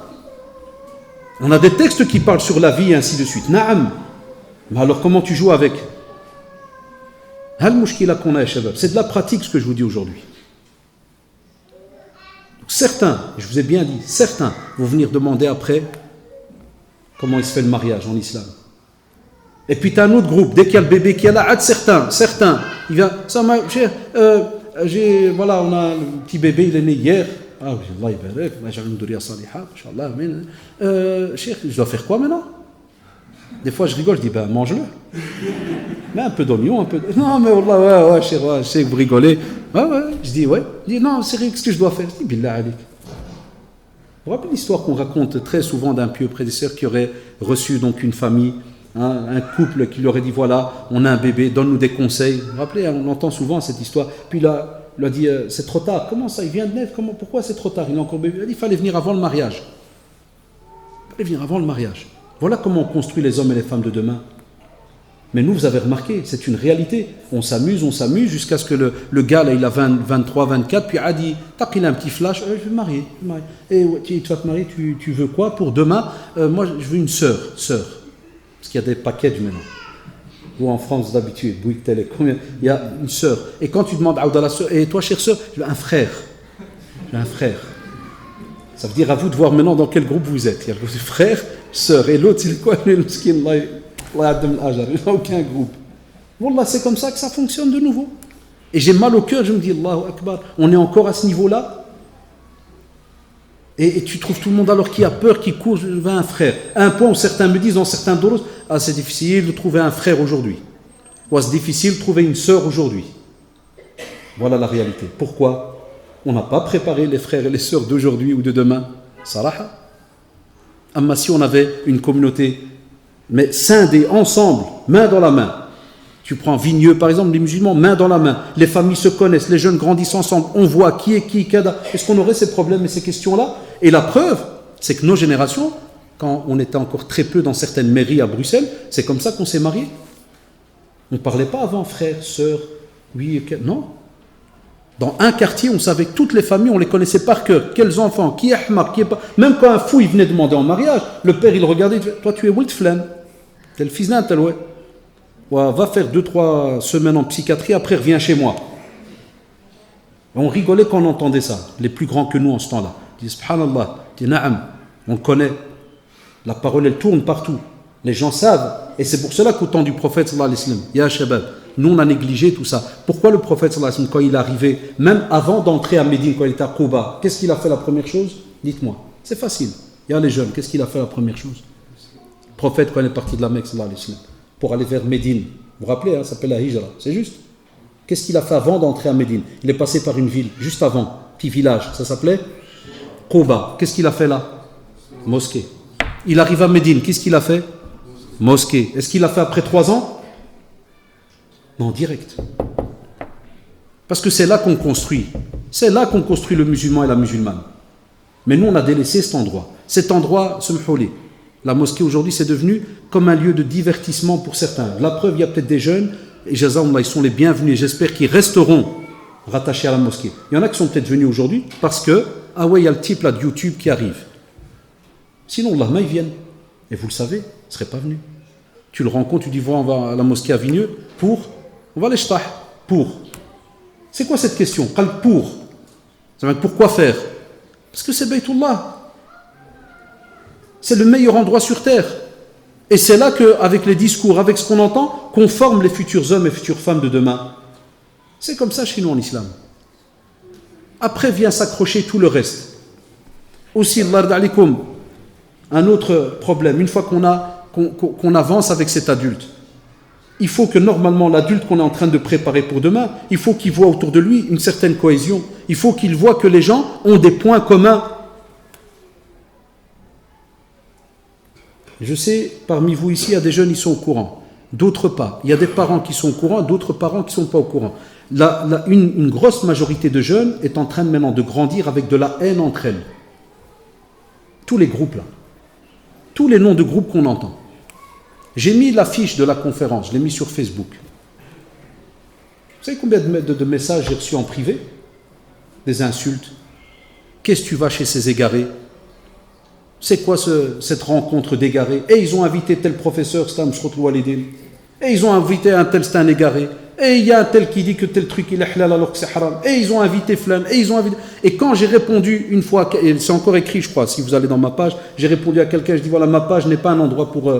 On a des textes qui parlent sur la vie et ainsi de suite. Naam. Mais alors comment tu joues avec? C'est de la pratique ce que je vous dis aujourd'hui. Certains, je vous ai bien dit, certains vont venir demander après comment il se fait le mariage en islam. Et puis tu as un autre groupe, dès qu'il y a le bébé qui est là, certains, il vient, voilà, on a un petit bébé, il est né hier. Ah oui, Allah yabarak, je dois faire quoi maintenant? Des fois, je rigole, je dis, ben, mange-le. Mais un peu d'oignon, un peu de... Non, mais wallah, ouais, je sais que vous rigolez. Ouais. Je dis, ouais. Je dis, non, c'est rien, qu'est-ce que je dois faire? Je dis, billah alik. Vous vous rappelez l'histoire qu'on raconte très souvent d'un pieux prédécesseur qui aurait reçu donc une famille, hein, un couple qui lui aurait dit, voilà, on a un bébé, donne-nous des conseils. Vous vous rappelez, on entend souvent cette histoire. Puis là, il a dit, c'est trop tard. Comment ça, il vient de naître? Pourquoi c'est trop tard? Il est encore bébé. Il a dit, il fallait venir avant le mariage. Il fallait venir avant le mariage. Voilà comment on construit les hommes et les femmes de demain. Mais nous, vous avez remarqué, c'est une réalité. On s'amuse jusqu'à ce que le gars, là, il a 23, 24, puis a dit, tac, il a un petit flash, je vais me marier. Et tu vas te marier, tu veux quoi pour demain? Moi, je veux une sœur. Parce qu'il y a des packages maintenant. Ou en France, d'habitude, Bouygues Télécom, il y a une sœur. Et quand tu demandes à la sœur, et toi, chère sœur, je veux un frère. Ça veut dire à vous de voir maintenant dans quel groupe vous êtes. Il y a le frère, sœur, et l'autre, c'est quoi? Il n'a aucun groupe. Wallah, c'est comme ça que ça fonctionne de nouveau. Et j'ai mal au cœur, je me dis, Allahu Akbar, on est encore à ce niveau-là. Et tu trouves tout le monde alors qui a peur, qui court, je veux un frère. À un point où certains me disent, dans certains doros, c'est difficile de trouver un frère aujourd'hui. Ou c'est difficile de trouver une sœur aujourd'hui. Voilà la réalité. Pourquoi? On n'a pas préparé les frères et les sœurs d'aujourd'hui ou de demain. Saraha. Amma si on avait une communauté, mais scindés ensemble, main dans la main. Tu prends Vigneux par exemple, les musulmans, main dans la main. Les familles se connaissent, les jeunes grandissent ensemble. On voit qui est qui, kada. Est-ce qu'on aurait ces problèmes et ces questions-là? Et la preuve, c'est que nos générations, quand on était encore très peu dans certaines mairies à Bruxelles, c'est comme ça qu'on s'est mariés. On ne parlait pas avant frère, sœur, oui, non. Dans un quartier, on savait que toutes les familles, on les connaissait par cœur. Quels enfants, qui est Ahmar, qui est pas. Même quand un fou il venait demander en mariage, le père il regardait, il disait, toi tu es Wild Flan, t'es le fils d'un tel, ouais. Ouais, va faire 2-3 semaines en psychiatrie, après reviens chez moi. Et on rigolait quand on entendait ça, les plus grands que nous en ce temps-là. Ils disaient, subhanallah, ils disaient, na'am, on connaît. La parole elle tourne partout. Les gens savent. Et c'est pour cela qu'au temps du prophète sallallahu alayhi wa sallam, ya shabab, nous on a négligé tout ça. Pourquoi le prophète sallallahu alayhi wa sallam, quand il est arrivé, même avant d'entrer à Médine, quand il était à Quba, qu'est-ce qu'il a fait la première chose? Dites-moi. C'est facile. Il y a les jeunes, qu'est-ce qu'il a fait la première chose? Le prophète, quand il est parti de la Mecque, sallallahu alayhi wa sallam, pour aller vers Médine, vous vous rappelez, hein, ça s'appelle la Hijra, c'est juste. Qu'est-ce qu'il a fait avant d'entrer à Médine? Il est passé par une ville, juste avant, petit village, ça s'appelait Quba. Qu'est-ce qu'il a fait là? Mosquée. Il arrive à Médine, qu'est-ce qu'il a fait? Mosquée. Est-ce qu'il a fait après 3 ans? Non, direct. Parce que c'est là qu'on construit. C'est là qu'on construit le musulman et la musulmane. Mais nous, on a délaissé cet endroit. Cet endroit, Semhouli, la mosquée aujourd'hui, c'est devenu comme un lieu de divertissement pour certains. La preuve, il y a peut-être des jeunes, et Jazakallah, ils sont les bienvenus, et j'espère qu'ils resteront rattachés à la mosquée. Il y en a qui sont peut-être venus aujourd'hui parce que, ah ouais, il y a le type là de YouTube qui arrive. Sinon, là, ils viennent. Et vous le savez, ils ne seraient pas venus. Tu le rencontres, tu dis, on va à la mosquée à Vigneux, pour, on va à l'Eshtah, pour. C'est quoi cette question? Pour. Ça veut dire pourquoi faire? Parce que c'est Baytullah. C'est le meilleur endroit sur terre. Et c'est là qu'avec les discours, avec ce qu'on entend, qu'on forme les futurs hommes et futures femmes de demain. C'est comme ça chez nous en islam. Après vient s'accrocher tout le reste. Aussi, un autre problème, une fois qu'on avance avec cet adulte, il faut que normalement l'adulte qu'on est en train de préparer pour demain, il faut qu'il voit autour de lui une certaine cohésion. Il faut qu'il voit que les gens ont des points communs. Je sais, parmi vous ici, il y a des jeunes, ils sont au courant. D'autres pas. Il y a des parents qui sont au courant, d'autres parents qui ne sont pas au courant. Une grosse majorité de jeunes est en train maintenant de grandir avec de la haine entre elles. Tous les groupes là. Tous les noms de groupes qu'on entend. J'ai mis l'affiche de la conférence, je l'ai mis sur Facebook. Vous savez combien de messages j'ai reçus en privé? Des insultes. Qu'est-ce que tu vas chez ces égarés? C'est quoi cette rencontre d'égarés? Et ils ont invité tel professeur, c'est un Mshrout Walidin. Et ils ont invité un tel, c'est un égaré. Et il y a un tel qui dit que tel truc il est halal alors que c'est haram. Et ils ont invité flan. Et quand j'ai répondu une fois, et c'est encore écrit je crois, si vous allez dans ma page, j'ai répondu à quelqu'un, je dis voilà, ma page n'est pas un endroit pour...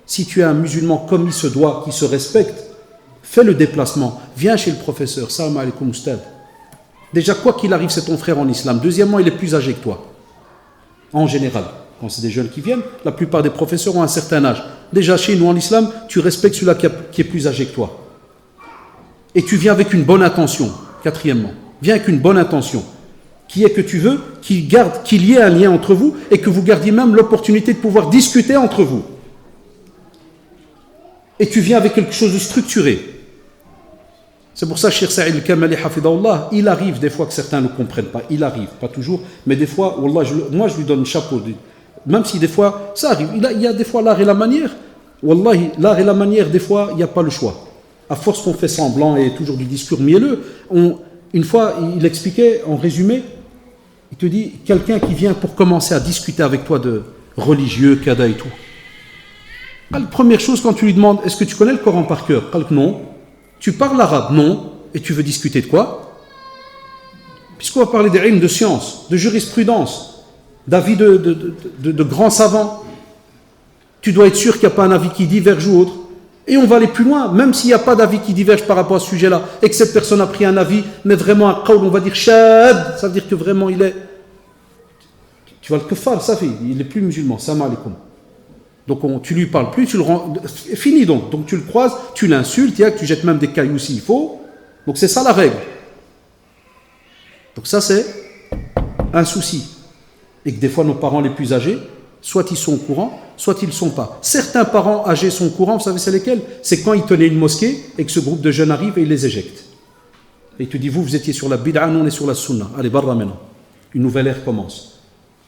si tu es un musulman comme il se doit, qui se respecte, fais le déplacement, viens chez le professeur, salam alaikum ustad. Déjà quoi qu'il arrive, c'est ton frère en islam. Deuxièmement, il est plus âgé que toi. En général, quand c'est des jeunes qui viennent, la plupart des professeurs ont un certain âge. Déjà, chez nous en islam, tu respectes celui-là qui est plus âgé que toi. Et tu viens avec une bonne intention, quatrièmement. Viens avec une bonne intention, qui est que tu veux qu'il y ait un lien entre vous et que vous gardiez même l'opportunité de pouvoir discuter entre vous. Et tu viens avec quelque chose de structuré. C'est pour ça que Cheikh Saïd al-Kamali, hafidahullah, il arrive des fois que certains ne comprennent pas. Il arrive, pas toujours, mais des fois, wallah, moi je lui donne le chapeau. Même si des fois, ça arrive. Il y a des fois l'art et la manière. Wallahi, l'art et la manière, des fois, il n'y a pas le choix. À force qu'on fait semblant et toujours du discours mielleux, une fois, il expliquait, en résumé, il te dit, quelqu'un qui vient pour commencer à discuter avec toi de religieux, kada et tout. La première chose, quand tu lui demandes, est-ce que tu connais le Coran par cœur? Non. Tu parles arabe? Non. Et tu veux discuter de quoi? Puisqu'on va parler des ilms de science, de jurisprudence, d'avis de grands savants. Tu dois être sûr qu'il n'y a pas un avis qui diverge ou autre. Et on va aller plus loin, même s'il n'y a pas d'avis qui diverge par rapport à ce sujet-là, et que cette personne a pris un avis, mais vraiment un qawl, on va dire shad, ça veut dire que vraiment il est... Tu vois le kafar, ça fait, il n'est plus musulman, salam alaikum. Donc tu lui parles plus, tu le rends... Fini donc. Donc tu le croises, tu l'insultes, tu jettes même des cailloux s'il faut. Donc c'est ça la règle. Donc ça c'est un souci. Et que des fois nos parents les plus âgés, soit ils sont au courant, soit ils ne le sont pas. Certains parents âgés sont au courant, vous savez c'est lesquels? C'est quand ils tenaient une mosquée et que ce groupe de jeunes arrive et ils les éjectent. Et il te dit, vous étiez sur la bid'a, nous on est sur la sunna. Allez, barra maintenant. Une nouvelle ère commence.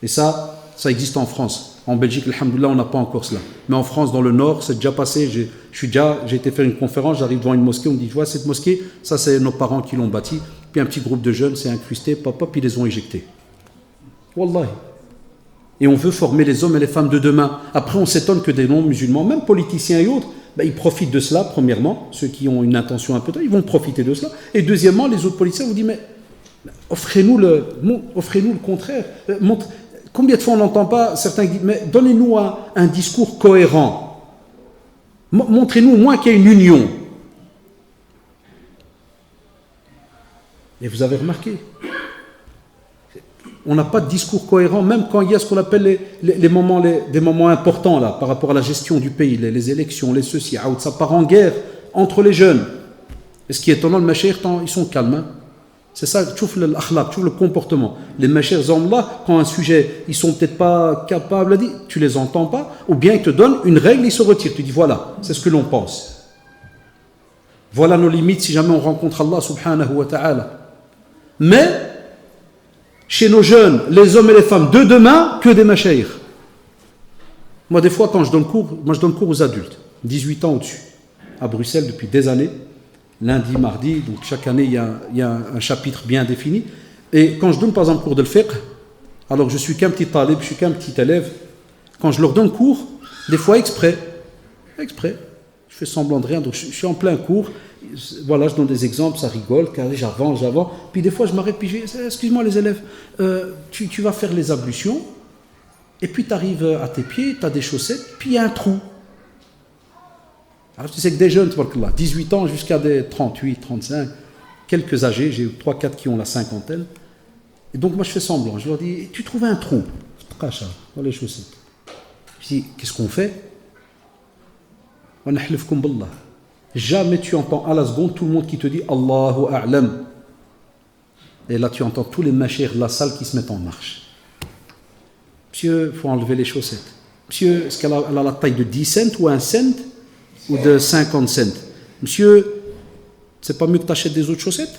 Et ça existe en France. En Belgique, alhamdoulilah, on n'a pas encore cela. Mais en France, dans le Nord, c'est déjà passé. J'ai été faire une conférence, j'arrive devant une mosquée, on me dit, tu vois, cette mosquée, ça c'est nos parents qui l'ont bâtie. Puis un petit groupe de jeunes s'est incrusté, puis ils les ont éjectés. Wallahi. Et on veut former les hommes et les femmes de demain. Après, on s'étonne que des non-musulmans, même politiciens et autres, ils profitent de cela, premièrement. Ceux qui ont une intention un peu tard, ils vont profiter de cela. Et deuxièmement, les autres politiciens vous disent, mais offrez-nous le contraire. Combien de fois on n'entend pas certains qui disent, mais donnez-nous un discours cohérent. Montrez-nous au moins qu'il y a une union. Et vous avez remarqué, on n'a pas de discours cohérent, même quand il y a ce qu'on appelle des moments importants là, par rapport à la gestion du pays, les élections, les ceci, ça part en guerre entre les jeunes. Et ce qui est étonnant, le mashaykh, ils sont calmes. Hein. C'est ça, tu vois l'akhlaq, tu vois le comportement. Les mashaykhs là, quand un sujet, ils sont peut-être pas capables à dire, tu les entends pas, ou bien ils te donnent une règle, ils se retirent. Tu dis voilà, c'est ce que l'on pense. Voilà nos limites si jamais on rencontre Allah subhanahu wa ta'ala. Mais, chez nos jeunes, les hommes et les femmes de demain, que des mashaykh. Moi, des fois, quand je donne cours, je donne cours aux adultes, 18 ans au-dessus, à Bruxelles depuis des années. Lundi, mardi, donc chaque année il y a un chapitre bien défini. Et quand je donne par exemple cours de fiqh, alors je suis qu'un petit talib, je suis qu'un petit élève, quand je leur donne cours, des fois exprès, je fais semblant de rien, donc je suis en plein cours, voilà, je donne des exemples, ça rigole, j'avance, puis des fois je m'arrête, puis je dis, excuse-moi les élèves, tu vas faire les ablutions, et puis tu arrives à tes pieds, tu as des chaussettes, puis il y a un trou. Alors tu sais que des jeunes, 18 ans jusqu'à des 38, 35, quelques âgés, j'ai 3-4 qui ont la cinquantaine. Et donc moi je fais semblant, je leur dis, tu trouves un trou dans les chaussettes. Je dis, qu'est-ce qu'on fait? Jamais tu entends à la seconde tout le monde qui te dit Allahu A'lam. Et là tu entends tous les mashaykhs de la salle qui se mettent en marche. Monsieur, il faut enlever les chaussettes. Monsieur, est-ce qu'elle a la taille de 10 cents ou 1 cent ou de 50 cents? Monsieur, c'est pas mieux que tu achètes des autres chaussettes?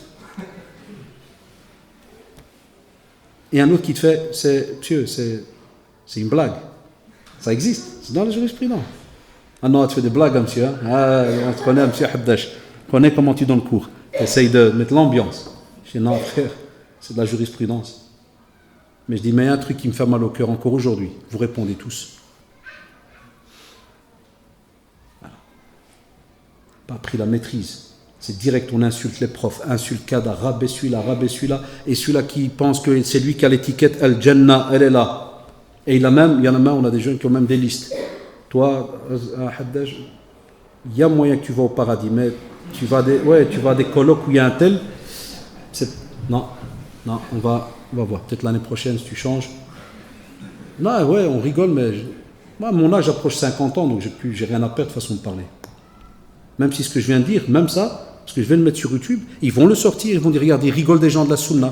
Et un autre qui te fait, monsieur, c'est une blague. Ça existe, c'est dans la jurisprudence. Ah non, tu fais des blagues, monsieur. Hein? Ah, on te connaît, monsieur Haddash. On connaît comment tu donnes cours. Essaye de mettre l'ambiance. Je dis non, frère, c'est de la jurisprudence. Mais je dis, mais il y a un truc qui me fait mal au cœur encore aujourd'hui. Vous répondez tous. Pas pris la maîtrise. C'est direct, on insulte les profs, insulte Kada, rabaisse celui-là, et celui-là qui pense que c'est lui qui a l'étiquette Al-Jannah, elle est là. Et il y en a même, on a des jeunes qui ont même des listes. Toi, Haddaj, il y a moyen que tu vas au paradis, mais tu vas à des colloques où il y a un tel. Non, on va voir. Peut-être l'année prochaine, si tu changes. Non, ouais, on rigole, mais Moi, mon âge approche 50 ans, donc j'ai rien à perdre, façon de parler. Même si ce que je viens de dire, même ça, parce que je vais le mettre sur YouTube, ils vont le sortir, ils vont dire, regardez, ils rigolent des gens de la sunna.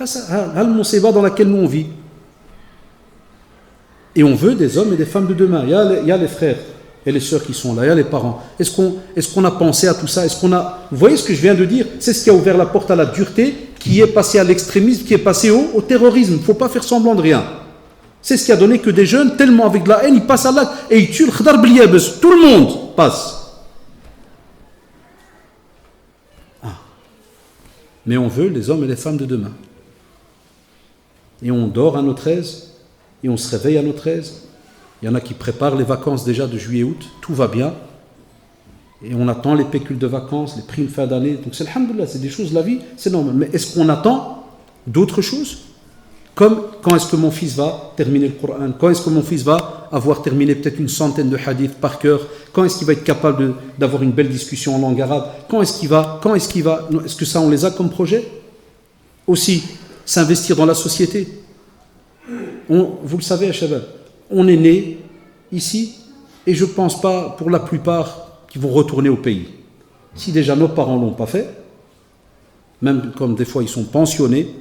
Ça, le monséba dans laquelle nous on vit. Et on veut des hommes et des femmes de demain. Il y a les frères et les sœurs qui sont là, il y a les parents. Est-ce qu'on a pensé à tout ça? Vous voyez ce que je viens de dire? C'est ce qui a ouvert la porte à la dureté, qui est passé à l'extrémisme, qui est passé au terrorisme. Il ne faut pas faire semblant de rien. C'est ce qui a donné que des jeunes, tellement avec de la haine, ils passent à l'acte et ils tuent le khadar bliabes. Tout le monde passe. Mais on veut les hommes et les femmes de demain. Et on dort à notre aise, et on se réveille à notre aise. Il y en a qui préparent les vacances déjà de juillet-août, tout va bien. Et on attend les pécules de vacances, les primes fin d'année. Donc c'est alhamdoulilah, c'est des choses de la vie, c'est normal. Mais est-ce qu'on attend d'autres choses? Comme quand est-ce que mon fils va terminer le Coran? Quand est-ce que mon fils va avoir terminé peut-être une centaine de hadiths par cœur? Quand est-ce qu'il va être capable d'avoir une belle discussion en langue arabe? Quand est-ce qu'il va? Est-ce que ça, on les a comme projet? Aussi, s'investir dans la société. Vous le savez, Shabab, on est né ici et je ne pense pas, pour la plupart, qu'ils vont retourner au pays. Si déjà nos parents ne l'ont pas fait, même comme des fois ils sont pensionnés,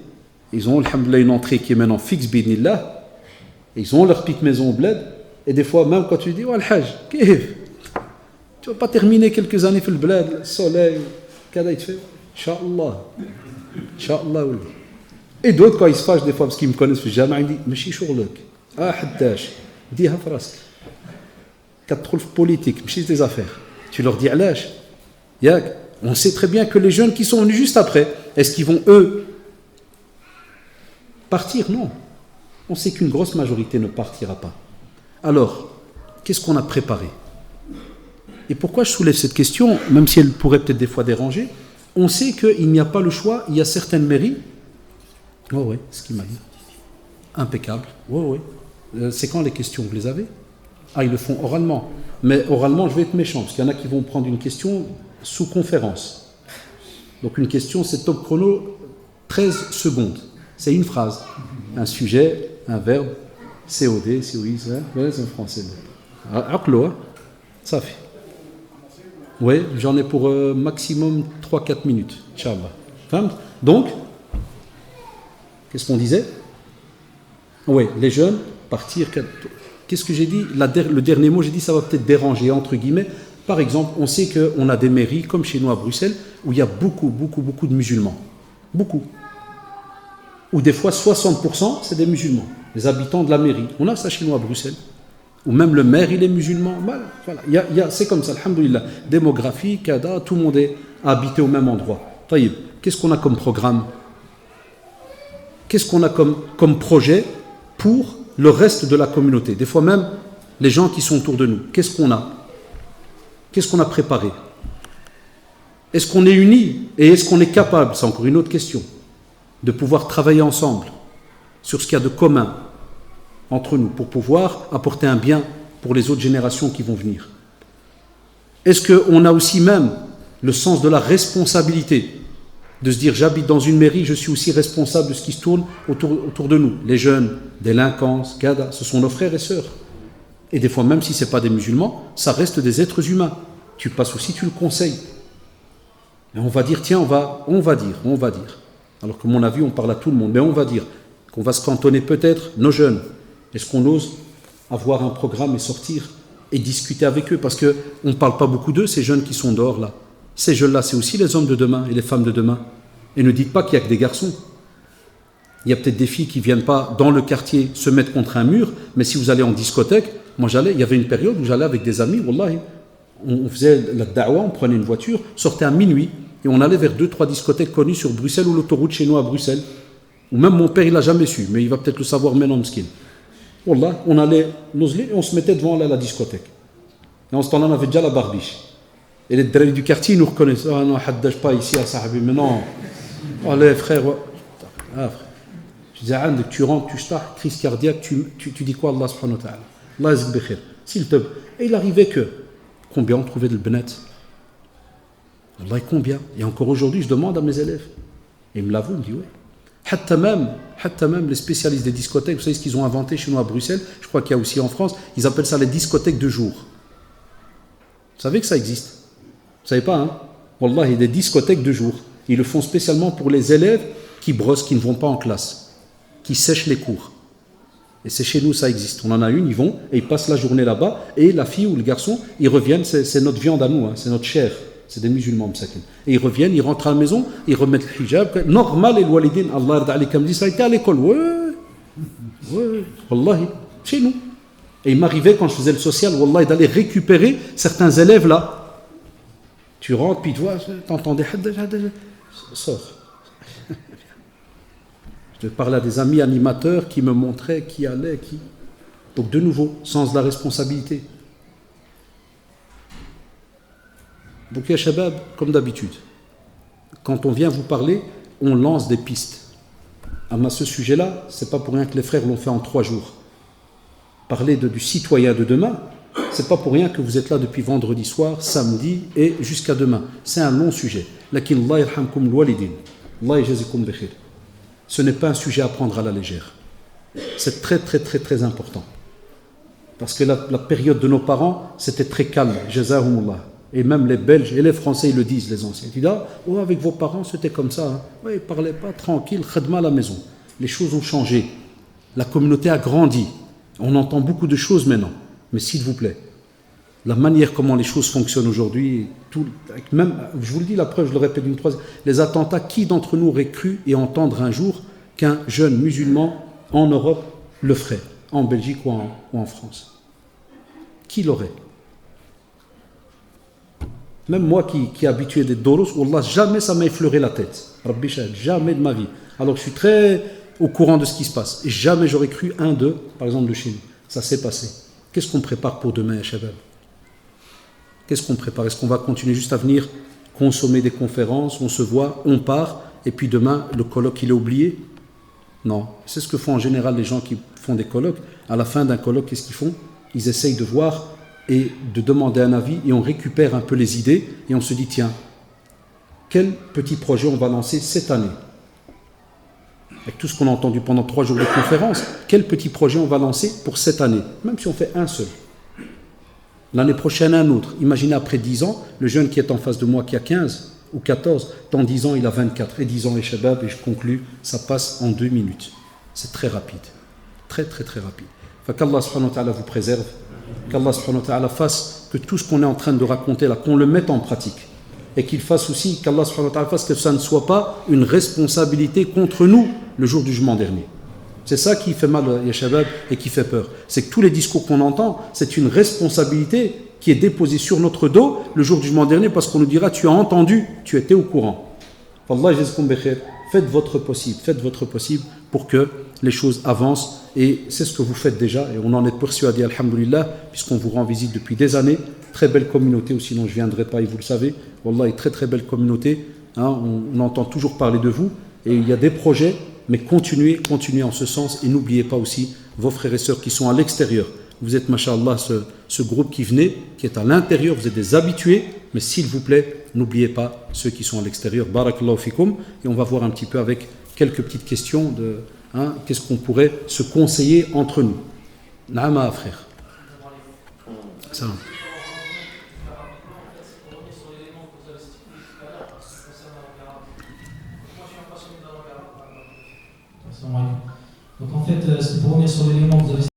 ils ont, alhamdoulilah, une entrée qui est maintenant fixe, bidnillah, ils ont leur petite maison au bled, et des fois, même quand tu dis, oh, al-hajj, tu ne vas pas terminer quelques années sur le bled, le soleil, qu'est-ce que tu fais? Inch'Allah. Inch'Allah. Et d'autres, quand ils se fâchent, des fois, parce qu'ils me connaissent, ils me disent, mais je suis haddash, dis-ha frask. Quatre trouves politiques, mais des affaires. Tu leur dis, alash. On sait très bien que les jeunes qui sont venus juste après, est-ce qu'ils vont, eux, partir? Non. On sait qu'une grosse majorité ne partira pas. Alors, qu'est-ce qu'on a préparé? Et pourquoi je soulève cette question, même si elle pourrait peut-être des fois déranger? On sait qu'il n'y a pas le choix, il y a certaines mairies. Oh oui, ce qu'il m'a dit. Impeccable. Oh oui. C'est quand les questions? Vous les avez? Ah, ils le font oralement. Mais oralement, je vais être méchant, parce qu'il y en a qui vont prendre une question sous conférence. Donc une question, c'est top chrono, 13 secondes. C'est une phrase. Un sujet, un verbe, COD, COI, c'est en français. Aqlo, ça fait. Oui, j'en ai pour maximum 3-4 minutes, Inch'Allah. Donc, qu'est-ce qu'on disait? Oui, les jeunes, partir. Qu'est-ce que j'ai dit? Le dernier mot, j'ai dit ça va peut-être déranger, entre guillemets. Par exemple, on sait qu'on a des mairies, comme chez nous à Bruxelles, où il y a beaucoup de musulmans. Beaucoup. Où des fois 60% c'est des musulmans, les habitants de la mairie. On a ça chez nous à Bruxelles. Ou même le maire, il est musulman. Voilà. C'est comme ça, alhamdoulilah. Démographie, kada, tout le monde est habité au même endroit. Taïb, qu'est-ce qu'on a comme programme? Qu'est-ce qu'on a comme projet pour le reste de la communauté? Des fois même, les gens qui sont autour de nous. Qu'est-ce qu'on a? Qu'est-ce qu'on a préparé? Est-ce qu'on est unis? Et est-ce qu'on est capable? C'est encore une autre question. De pouvoir travailler ensemble sur ce qu'il y a de commun entre nous pour pouvoir apporter un bien pour les autres générations qui vont venir. Est-ce qu'on a aussi même le sens de la responsabilité de se dire j'habite dans une mairie, je suis aussi responsable de ce qui se tourne autour de nous. Les jeunes, délinquance, gada, ce sont nos frères et sœurs. Et des fois, même si ce n'est pas des musulmans, ça reste des êtres humains. Tu passes aussi, tu le conseilles. Et on va dire, tiens, on va dire. Alors que mon avis, on parle à tout le monde, mais on va dire qu'on va se cantonner peut-être nos jeunes. Est-ce qu'on ose avoir un programme et sortir et discuter avec eux? Parce qu'on ne parle pas beaucoup d'eux, ces jeunes qui sont dehors là. Ces jeunes-là, c'est aussi les hommes de demain et les femmes de demain. Et ne dites pas qu'il n'y a que des garçons. Il y a peut-être des filles qui ne viennent pas dans le quartier se mettre contre un mur, mais si vous allez en discothèque, moi il y avait une période où j'allais avec des amis, wallahi, on faisait la da'wa, on prenait une voiture, sortait à minuit, et on allait vers 2-3 discothèques connues sur Bruxelles ou l'autoroute chez nous à Bruxelles. Ou même mon père, il n'a jamais su, mais il va peut-être le savoir maintenant, m'skin. Wallah, on allait l'osler et on se mettait devant la discothèque. Et en ce temps-là, on avait déjà la barbiche. Et les drôles du quartier, ils nous reconnaissent. Ah non, haddaj pas ici à Sahabi, mais non. Allez, frère. Ah, frère. Je disais, tu rentres, tu starts, crise cardiaque, tu dis quoi, Allah subhanahu wa ta'ala? Allah yazid bikhir. S'il te plaît. Et il arrivait que, combien on trouvait de l'benet? Allah, combien? Et encore aujourd'hui, je demande à mes élèves. Et ils me l'avouent, ils me disent, ouais. Hatta même les spécialistes des discothèques, vous savez ce qu'ils ont inventé chez nous à Bruxelles, je crois qu'il y a aussi en France, ils appellent ça les discothèques de jour. Vous savez que ça existe? Vous savez pas, hein? Wallah, il y a des discothèques de jour. Ils le font spécialement pour les élèves qui brossent, qui ne vont pas en classe, qui sèchent les cours. Et c'est chez nous, ça existe. On en a une, ils vont et ils passent la journée là-bas. Et la fille ou le garçon, ils reviennent, c'est notre viande à nous, hein, c'est notre chair. C'est des musulmans, msakin. Et ils reviennent, ils rentrent à la maison, ils remettent le hijab. Normal, et le walidin, Allah yarda alaykum, dit ça a été à l'école. Ouais, wallahi, chez nous. Et il m'arrivait quand je faisais le social, wallahi, d'aller récupérer certains élèves là. Tu rentres, puis tu vois, t'entends des sors. Je parlais à des amis animateurs qui me montraient qui allait, qui. Donc de nouveau, sens de la responsabilité. Donc ya shabab, comme d'habitude, quand on vient vous parler, on lance des pistes. À ce sujet-là, c'est pas pour rien que les frères l'ont fait en 3 jours. Parler du citoyen de demain, c'est pas pour rien que vous êtes là depuis vendredi soir, samedi et jusqu'à demain. C'est un long sujet. Lakin Allah yarhamkum al-walidin. Allah yajazikum bi khair. Ce n'est pas un sujet à prendre à la légère. C'est très très très très important. Parce que la période de nos parents, c'était très calme. Jazahumullah. Et même les Belges et les Français, ils le disent, les anciens. Ils disent, avec vos parents, c'était comme ça. Hein. Ouais, ils ne parlaient pas tranquille, khadma à la maison. Les choses ont changé. La communauté a grandi. On entend beaucoup de choses maintenant. Mais s'il vous plaît, la manière comment les choses fonctionnent aujourd'hui, même, je vous le dis, la preuve, je le répète une troisième, les attentats, qui d'entre nous aurait cru et entendre un jour qu'un jeune musulman en Europe le ferait, en Belgique ou en France? Qui l'aurait? Même moi qui est habitué des doros, Wallah, jamais ça m'a effleuré la tête. Rabbi shahid, jamais de ma vie. Alors je suis très au courant de ce qui se passe. Et jamais j'aurais cru par exemple, de chez nous. Ça s'est passé. Qu'est-ce qu'on prépare pour demain, Shabab? Qu'est-ce qu'on prépare? Est-ce qu'on va continuer juste à venir consommer des conférences, on se voit, on part, et puis demain, le colloque, il est oublié? Non. C'est ce que font en général les gens qui font des colloques. À la fin d'un colloque, qu'est-ce qu'ils font? Ils essayent de voir et de demander un avis, et on récupère un peu les idées, et on se dit, tiens, quel petit projet on va lancer cette année? Avec tout ce qu'on a entendu pendant 3 jours de conférence, quel petit projet on va lancer pour cette année? Même si on fait un seul. L'année prochaine, un autre. Imaginez après 10 ans, le jeune qui est en face de moi, qui a 15 ou 14, dans 10 ans, il a 24. Et 10 ans, et shabab, et je conclus, ça passe en 2 minutes. C'est très rapide. Très, très, très rapide. Qu'Allah subhanahu wa ta'ala vous préserve. Qu'Allah subhanahu wa ta'ala fasse que tout ce qu'on est en train de raconter là, qu'on le mette en pratique. Et qu'il fasse aussi, qu'Allah subhanahu wa ta'ala fasse que ça ne soit pas une responsabilité contre nous le jour du jugement dernier. C'est ça qui fait mal, ya shabab, et qui fait peur. C'est que tous les discours qu'on entend, c'est une responsabilité qui est déposée sur notre dos le jour du jugement dernier, parce qu'on nous dira, tu as entendu, tu étais au courant. Wallah jazakum bi khair. Faites votre possible pour que les choses avancent, et c'est ce que vous faites déjà, et on en est persuadé, alhamdoulilah, puisqu'on vous rend visite depuis des années. Très belle communauté, ou sinon je ne viendrai pas, et vous le savez. Wallah, très très belle communauté, hein, on entend toujours parler de vous, et il y a des projets, mais continuez en ce sens, et n'oubliez pas aussi vos frères et sœurs qui sont à l'extérieur. Vous êtes, masha'Allah, ce groupe qui venait, qui est à l'intérieur, vous êtes des habitués, mais s'il vous plaît, n'oubliez pas ceux qui sont à l'extérieur. Barakallahu fikum. Et on va voir un petit peu avec quelques petites questions de qu'est-ce qu'on pourrait se conseiller entre nous. Naama, frère. Ça. Donc en fait, c'est pour revenir sur l'élément que vous avez